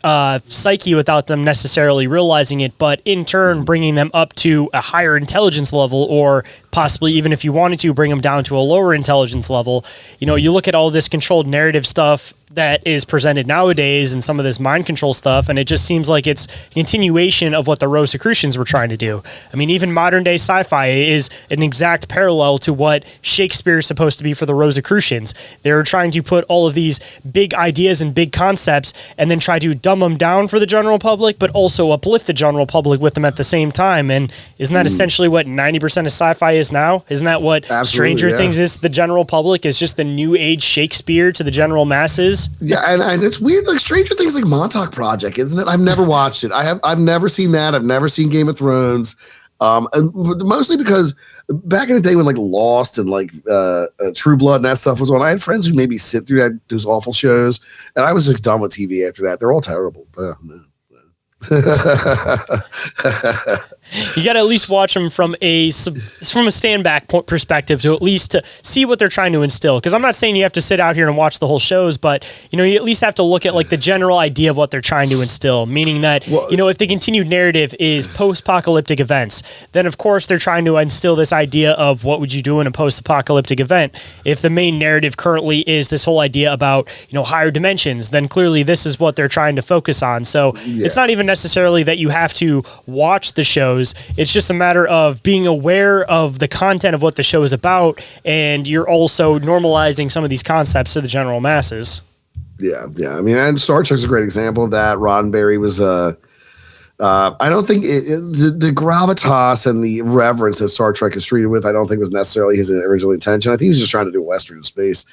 psyche without them necessarily realizing it, but in turn bringing them up to a higher intelligence level, or possibly even if you wanted to bring them down to a lower intelligence level. You look at all this controlled narrative stuff that is presented nowadays and some of this mind control stuff, and it just seems like it's a continuation of what the Rosicrucians were trying to do. I mean, even modern day sci-fi is an exact parallel to what Shakespeare is supposed to be for the Rosicrucians. They were trying to put all of these big ideas and big concepts and then try to dumb them down for the general public, but also uplift the general public with them at the same time. And isn't that essentially what 90% of sci-fi is now? Isn't that what Stranger Things is to the general public? Is just the new age Shakespeare to the general masses? Yeah, and it's weird. Like Stranger Things, like Montauk Project, isn't it? I've never watched it. I've never seen that. I've never seen Game of Thrones. And mostly because back in the day when like Lost and like True Blood and that stuff was on, I had friends who made me sit through those awful shows, and I was just done with TV after that. They're all terrible. Oh, man. You got to at least watch them from a stand back perspective to at least to see what they're trying to instill. Because I'm not saying you have to sit out here and watch the whole shows, but you at least have to look at like the general idea of what they're trying to instill. Meaning that if the continued narrative is post-apocalyptic events, then of course they're trying to instill this idea of what would you do in a post-apocalyptic event. If the main narrative currently is this whole idea about higher dimensions, then clearly this is what they're trying to focus on. So it's not even necessarily that you have to watch the shows. It's just a matter of being aware of the content of what the show is about, and you're also normalizing some of these concepts to the general masses. Yeah. I mean, and Star Trek's a great example of that. Roddenberry was I don't think the gravitas and the reverence that Star Trek is treated with, I don't think was necessarily his original intention. I think he was just trying to do a Western in space.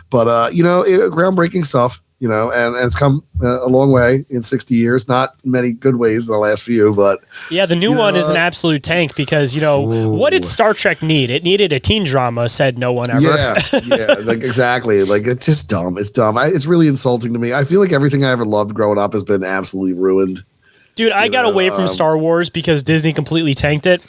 But, groundbreaking stuff, and it's come a long way in 60 years. Not many good ways in the last few, but... Yeah, the new one is an absolute tank because, what did Star Trek need? It needed a teen drama, said no one ever. Yeah, like exactly. Like, it's just dumb. It's dumb. It's really insulting to me. I feel like everything I ever loved growing up has been absolutely ruined. Dude, I got away from Star Wars because Disney completely tanked it.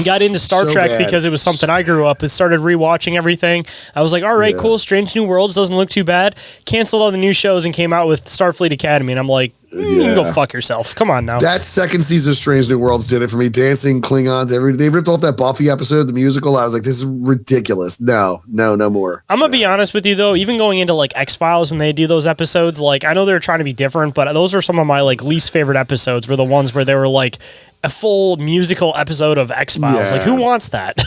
Got into Star Trek because it was something I grew up with, started rewatching everything. I was like, all right, cool, Strange New Worlds doesn't look too bad. Canceled all the new shows and came out with Starfleet Academy, and I'm like, you can go fuck yourself. Come on now. That second season of Strange New Worlds did it for me. Dancing Klingons, they ripped off that Buffy episode, the musical. I was like, this is ridiculous. No more. I'm gonna be honest with you though, even going into like X-Files when they do those episodes, like I know they're trying to be different, but those are some of my like least favorite episodes, were the ones where they were like a full musical episode of X-Files. Like, who wants that?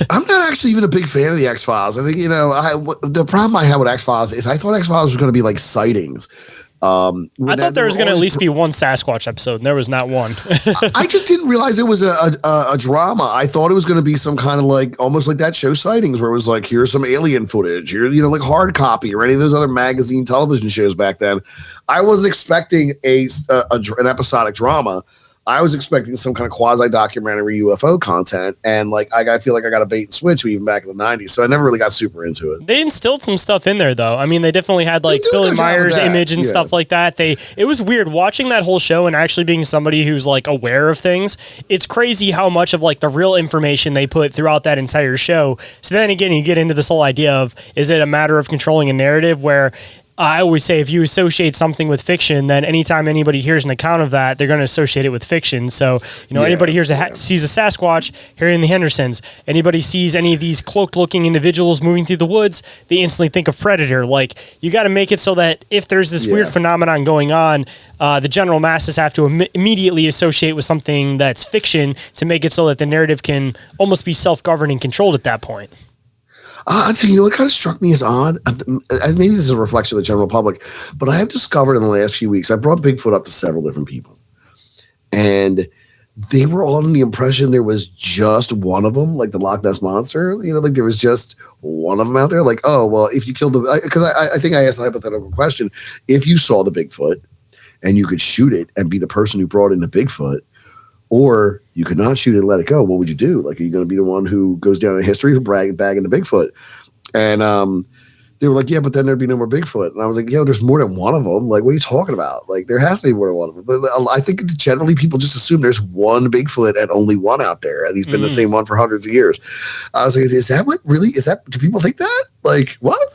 I'm not actually even a big fan of the X-Files. I think, the problem I had with X-Files is I thought X-Files was going to be like sightings. I thought there was going to at least be one Sasquatch episode, and there was not one. I just didn't realize it was a drama. I thought it was going to be some kind of like, almost like that show Sightings, where it was like, here's some alien footage, here, like Hard Copy or any of those other magazine television shows back then. I wasn't expecting an episodic drama. I was expecting some kind of quasi-documentary UFO content, and like I feel like I got a bait and switch even back in the 90s, so I never really got super into it. They instilled some stuff in there, though. I mean, they definitely had like Billy Meyer's image and stuff like that. It was weird watching that whole show and actually being somebody who's like aware of things. It's crazy how much of like the real information they put throughout that entire show. So then again, you get into this whole idea of, is it a matter of controlling a narrative where I always say if you associate something with fiction, then anytime anybody hears an account of that, they're going to associate it with fiction. So, anybody sees a Sasquatch, Harry and the Hendersons, anybody sees any of these cloaked-looking individuals moving through the woods, they instantly think of Predator. Like, you got to make it so that if there's this weird phenomenon going on, the general masses have to immediately associate with something that's fiction to make it so that the narrative can almost be self-governed and controlled at that point. I'll tell you, what kind of struck me as odd. Maybe this is a reflection of the general public, but I have discovered in the last few weeks, I brought Bigfoot up to several different people, and they were all in the impression there was just one of them, like the Loch Ness Monster. Like there was just one of them out there. Like, oh, well, if you killed because I think I asked the hypothetical question: if you saw the Bigfoot and you could shoot it and be the person who brought in the Bigfoot, or you could not shoot it and let it go, what would you do? Like, are you going to be the one who goes down in history for bagging the Bigfoot? And they were like, yeah, but then there'd be no more Bigfoot. And I was like, there's more than one of them. Like, what are you talking about? Like, there has to be more than one of them. But I think generally people just assume there's one Bigfoot and only one out there. And he's been the same one for hundreds of years. I was like, do people think that? Like, what?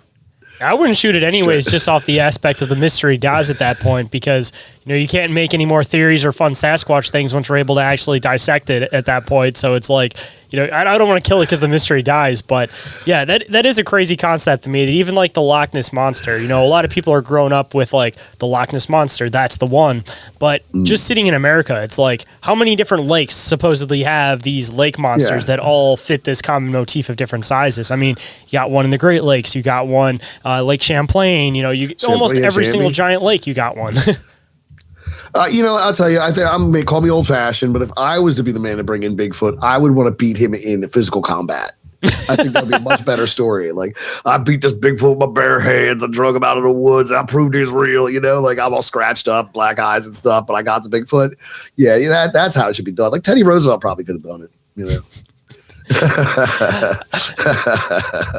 I wouldn't shoot it anyways, just off the aspect of the mystery dies at that point, because you can't make any more theories or fun Sasquatch things once we're able to actually dissect it at that point. So it's like, I don't want to kill it because the mystery dies. But yeah, that is a crazy concept to me, that even like the Loch Ness Monster, a lot of people are growing up with like the Loch Ness Monster, that's the one. But just sitting in America, it's like, how many different lakes supposedly have these lake monsters that all fit this common motif of different sizes? I mean, you got one in the Great Lakes, you got one Lake Champlain, almost every single giant lake, you got one. I'll tell you, I think call me old fashioned, but if I was to be the man to bring in Bigfoot, I would want to beat him in physical combat. I think that'd be a much better story. Like, I beat this Bigfoot with my bare hands. I drug him out of the woods. I proved he's real. Like, I'm all scratched up, black eyes and stuff, but I got the Bigfoot. Yeah, that's how it should be done. Like, Teddy Roosevelt probably could have done it.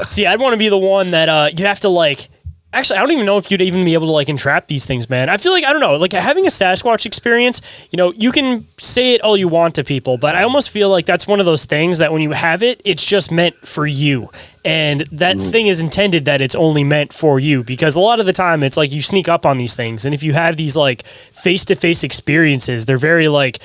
See, I'd want to be the one that you have to like. Actually, I don't even know if you'd even be able to like entrap these things, man. I feel like, I don't know, like having a Sasquatch experience, you can say it all you want to people, but I almost feel like that's one of those things that when you have it, it's just meant for you. And that thing is intended that it's only meant for you, because a lot of the time it's like you sneak up on these things. And if you have these like face-to-face experiences, they're very like,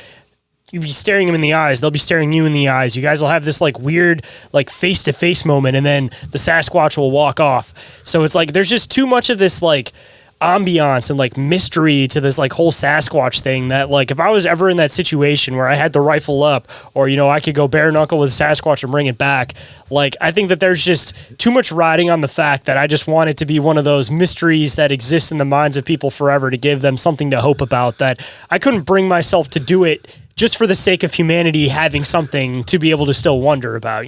you'll be staring them in the eyes. They'll be staring you in the eyes. You guys will have this like weird, like face-to-face moment, and then the Sasquatch will walk off. So it's like, there's just too much of this like ambiance and like mystery to this like whole Sasquatch thing, that like if I was ever in that situation where I had the rifle up, or I could go bare knuckle with Sasquatch and bring it back, like I think that there's just too much riding on the fact that I just want it to be one of those mysteries that exist in the minds of people forever, to give them something to hope about, that I couldn't bring myself to do it just for the sake of humanity having something to be able to still wonder about,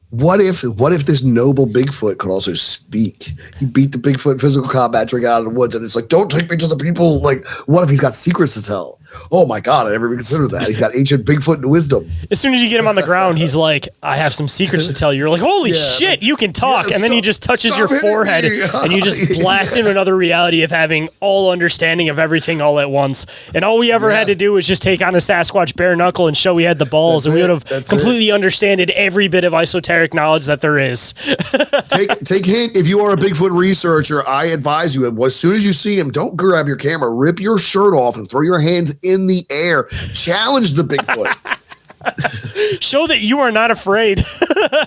What if this noble Bigfoot could also speak? He beat the Bigfoot in physical combat, drink out of the woods, and it's like, don't take me to the people. Like, what if he's got secrets to tell? Oh my God, I never even considered that. He's got ancient Bigfoot wisdom. As soon as you get him on the ground, he's like, I have some secrets to tell you. You're like, holy shit, you can talk. And then he just touches your forehead and you just blast into another reality of having all understanding of everything all at once. And all we ever had to do was just take on a Sasquatch bare knuckle and show we had the balls, and we would have completely understanded every bit of esoteric knowledge that there is. Take hint. If you are a Bigfoot researcher, I advise you, as soon as you see him, don't grab your camera, rip your shirt off and throw your hands in the air. Challenge the Bigfoot. Show that you are not afraid.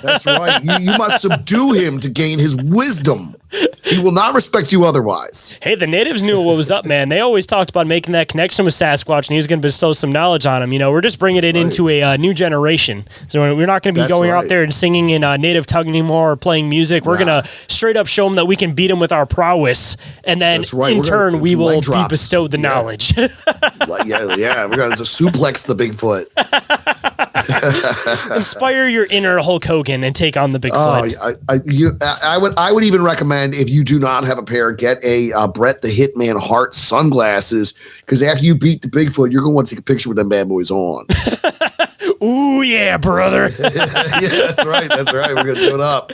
That's right. You must subdue him to gain his wisdom. He will not respect you otherwise. Hey, the natives knew what was up, man. They always talked about making that connection with Sasquatch, and he was going to bestow some knowledge on him. We're just bringing it into a new generation. So we're not going to be going out there and singing in native tongue anymore or playing music. We're going to straight up show them that we can beat them with our prowess, and then in turn we will be bestowed the knowledge. Yeah. We're going to suplex the Bigfoot. Inspire your inner Hulk Hogan and take on the Bigfoot. I would even recommend, if you do not have a pair, get a Bret the Hitman Hart sunglasses, because after you beat the Bigfoot, you're going to want to take a picture with them bad boys on. Ooh, yeah, brother. Yeah, that's right. We're going to do it up.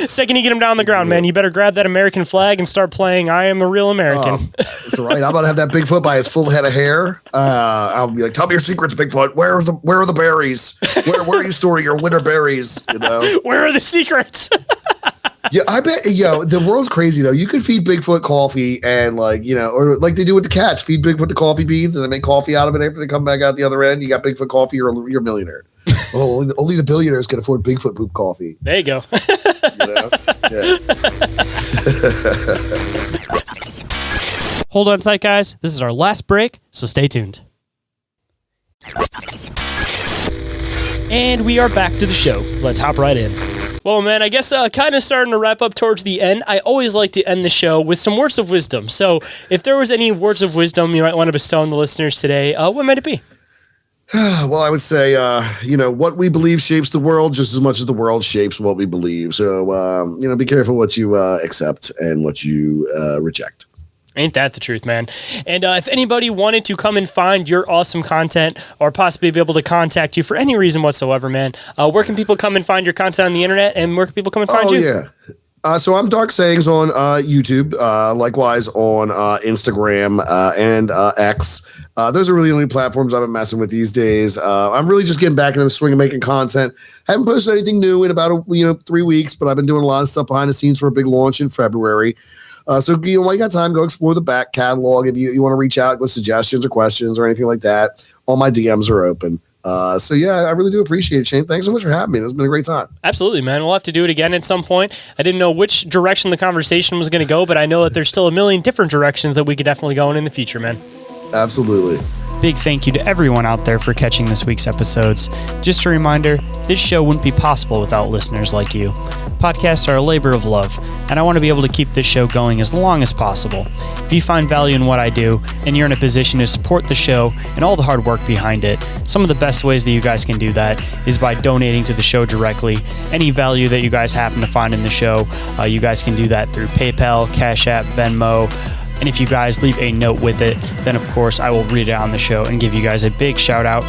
Second you get him down on the ground, man, you better grab that American flag and start playing I Am a Real American. That's right. I'm going to have that Bigfoot by his full head of hair. I'll be like, tell me your secrets, Bigfoot. Where are the berries? Where are you storing your winter berries? You know? Where are the secrets? Yeah, I bet, the world's crazy, though. You could feed Bigfoot coffee and, or like they do with the cats, feed Bigfoot the coffee beans and they make coffee out of it after they come back out the other end. You got Bigfoot coffee, you're a millionaire. Only the billionaires can afford Bigfoot poop coffee. There you go. Yeah. Hold on tight, guys. This is our last break, so stay tuned. And we are back to the show. Let's hop right in. Well, man, I guess kind of starting to wrap up towards the end. I always like to end the show with some words of wisdom. So if there was any words of wisdom you might want to bestow on the listeners today, what might it be? Well, I would say, what we believe shapes the world just as much as the world shapes what we believe. So, be careful what you accept and what you reject. Ain't that the truth, man? And if anybody wanted to come and find your awesome content or possibly be able to contact you for any reason whatsoever, man, where can people come and find your content on the internet, and where can people come and find you? Yeah. So I'm Dark Sayings on YouTube, likewise on Instagram and X. Those are really the only platforms I've been messing with these days. I'm really just getting back into the swing of making content. Haven't posted anything new in about 3 weeks, but I've been doing a lot of stuff behind the scenes for a big launch in February. So while you got time, go explore the back catalog. If you want to reach out with suggestions or questions or anything like that, all my DMs are open. So yeah, I really do appreciate it, Shane. Thanks so much for having me. It's been a great time. Absolutely, man. We'll have to do it again at some point. I didn't know which direction the conversation was going to go, but I know that there's still a million different directions that we could definitely go in the future, man. Absolutely. Big thank you to everyone out there for catching this week's episodes. Just a reminder, this show wouldn't be possible without listeners like you. Podcasts are a labor of love, and I want to be able to keep this show going as long as possible. If you find value in what I do, and you're in a position to support the show and all the hard work behind it, some of the best ways that you guys can do that is by donating to the show directly. Any value that you guys happen to find in the show, you guys can do that through PayPal, Cash App, Venmo. And if you guys leave a note with it, then of course I will read it on the show and give you guys a big shout out.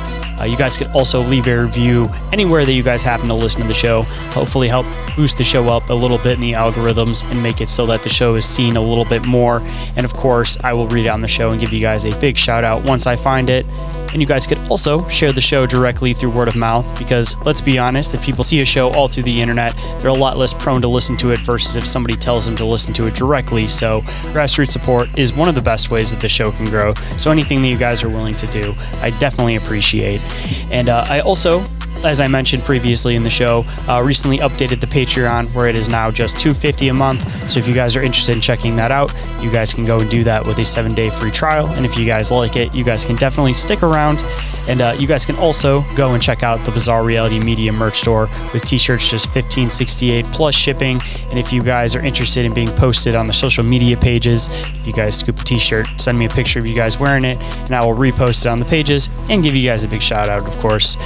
You guys could also leave a review anywhere that you guys happen to listen to the show. Hopefully help boost the show up a little bit in the algorithms and make it so that the show is seen a little bit more. And of course, I will read it on the show and give you guys a big shout out once I find it. And you guys could also share the show directly through word of mouth, because let's be honest, if people see a show all through the internet, they're a lot less prone to listen to it versus if somebody tells them to listen to it directly. So grassroots support is one of the best ways that the show can grow. So anything that you guys are willing to do, I definitely appreciate. And I also, as I mentioned previously in the show, recently updated the Patreon, where it is now just $2.50 a month. So if you guys are interested in checking that out, you guys can go and do that with a 7-day free trial. And if you guys like it, you guys can definitely stick around. And you guys can also go and check out the Bizarre Reality Media merch store with t-shirts just $15.68 plus shipping. And if you guys are interested in being posted on the social media pages, if you guys scoop a t-shirt, send me a picture of you guys wearing it, and I will repost it on the pages and give you guys a big shout out, of course.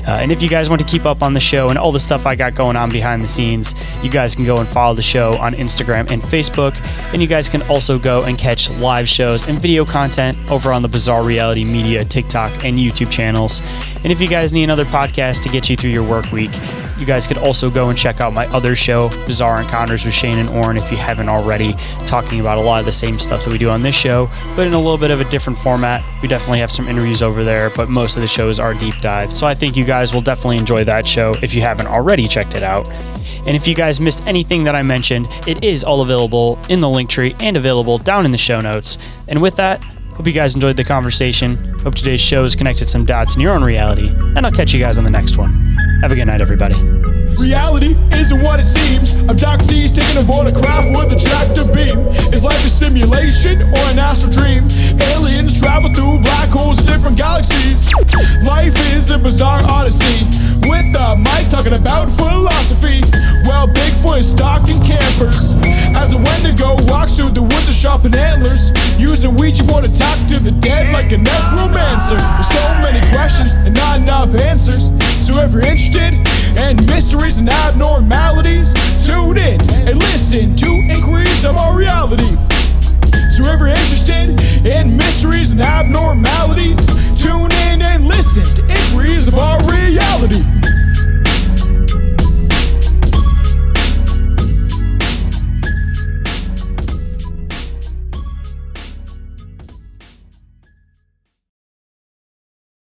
And if you guys want to keep up on the show and all the stuff I got going on behind the scenes, you guys can go and follow the show on Instagram and Facebook. And you guys can also go and catch live shows and video content over on the Bizarre Reality Media TikTok and YouTube channels. And if you guys need another podcast to get you through your work week, you guys could also go and check out my other show, Bizarre Encounters with Shayn Orin, if you haven't already, talking about a lot of the same stuff that we do on this show, but in a little bit of a different format. We definitely have some interviews over there, but most of the shows are deep dive. So I think you guys will definitely enjoy that show if you haven't already checked it out. And if you guys missed anything that I mentioned, it is all available in the link tree and available down in the show notes. And with that, hope you guys enjoyed the conversation. Hope today's show has connected some dots in your own reality. And I'll catch you guys on the next one. Have a good night, everybody. Reality isn't what it seems. Abductees taking aboard a craft with a tractor beam. Is life a simulation or an astral dream? Aliens travel through black holes in different galaxies. Life is a bizarre odyssey, with a mic talking about philosophy. Well, Bigfoot is stalking campers as a Wendigo walks through the woods of sharpen antlers. Using a Ouija board to talk to the dead like a necromancer. There's so many questions and not enough answers. So if you're interested in mysteries and abnormalities, tune in and listen to Inquiries of Our Reality. So if you're interested in mysteries and abnormalities,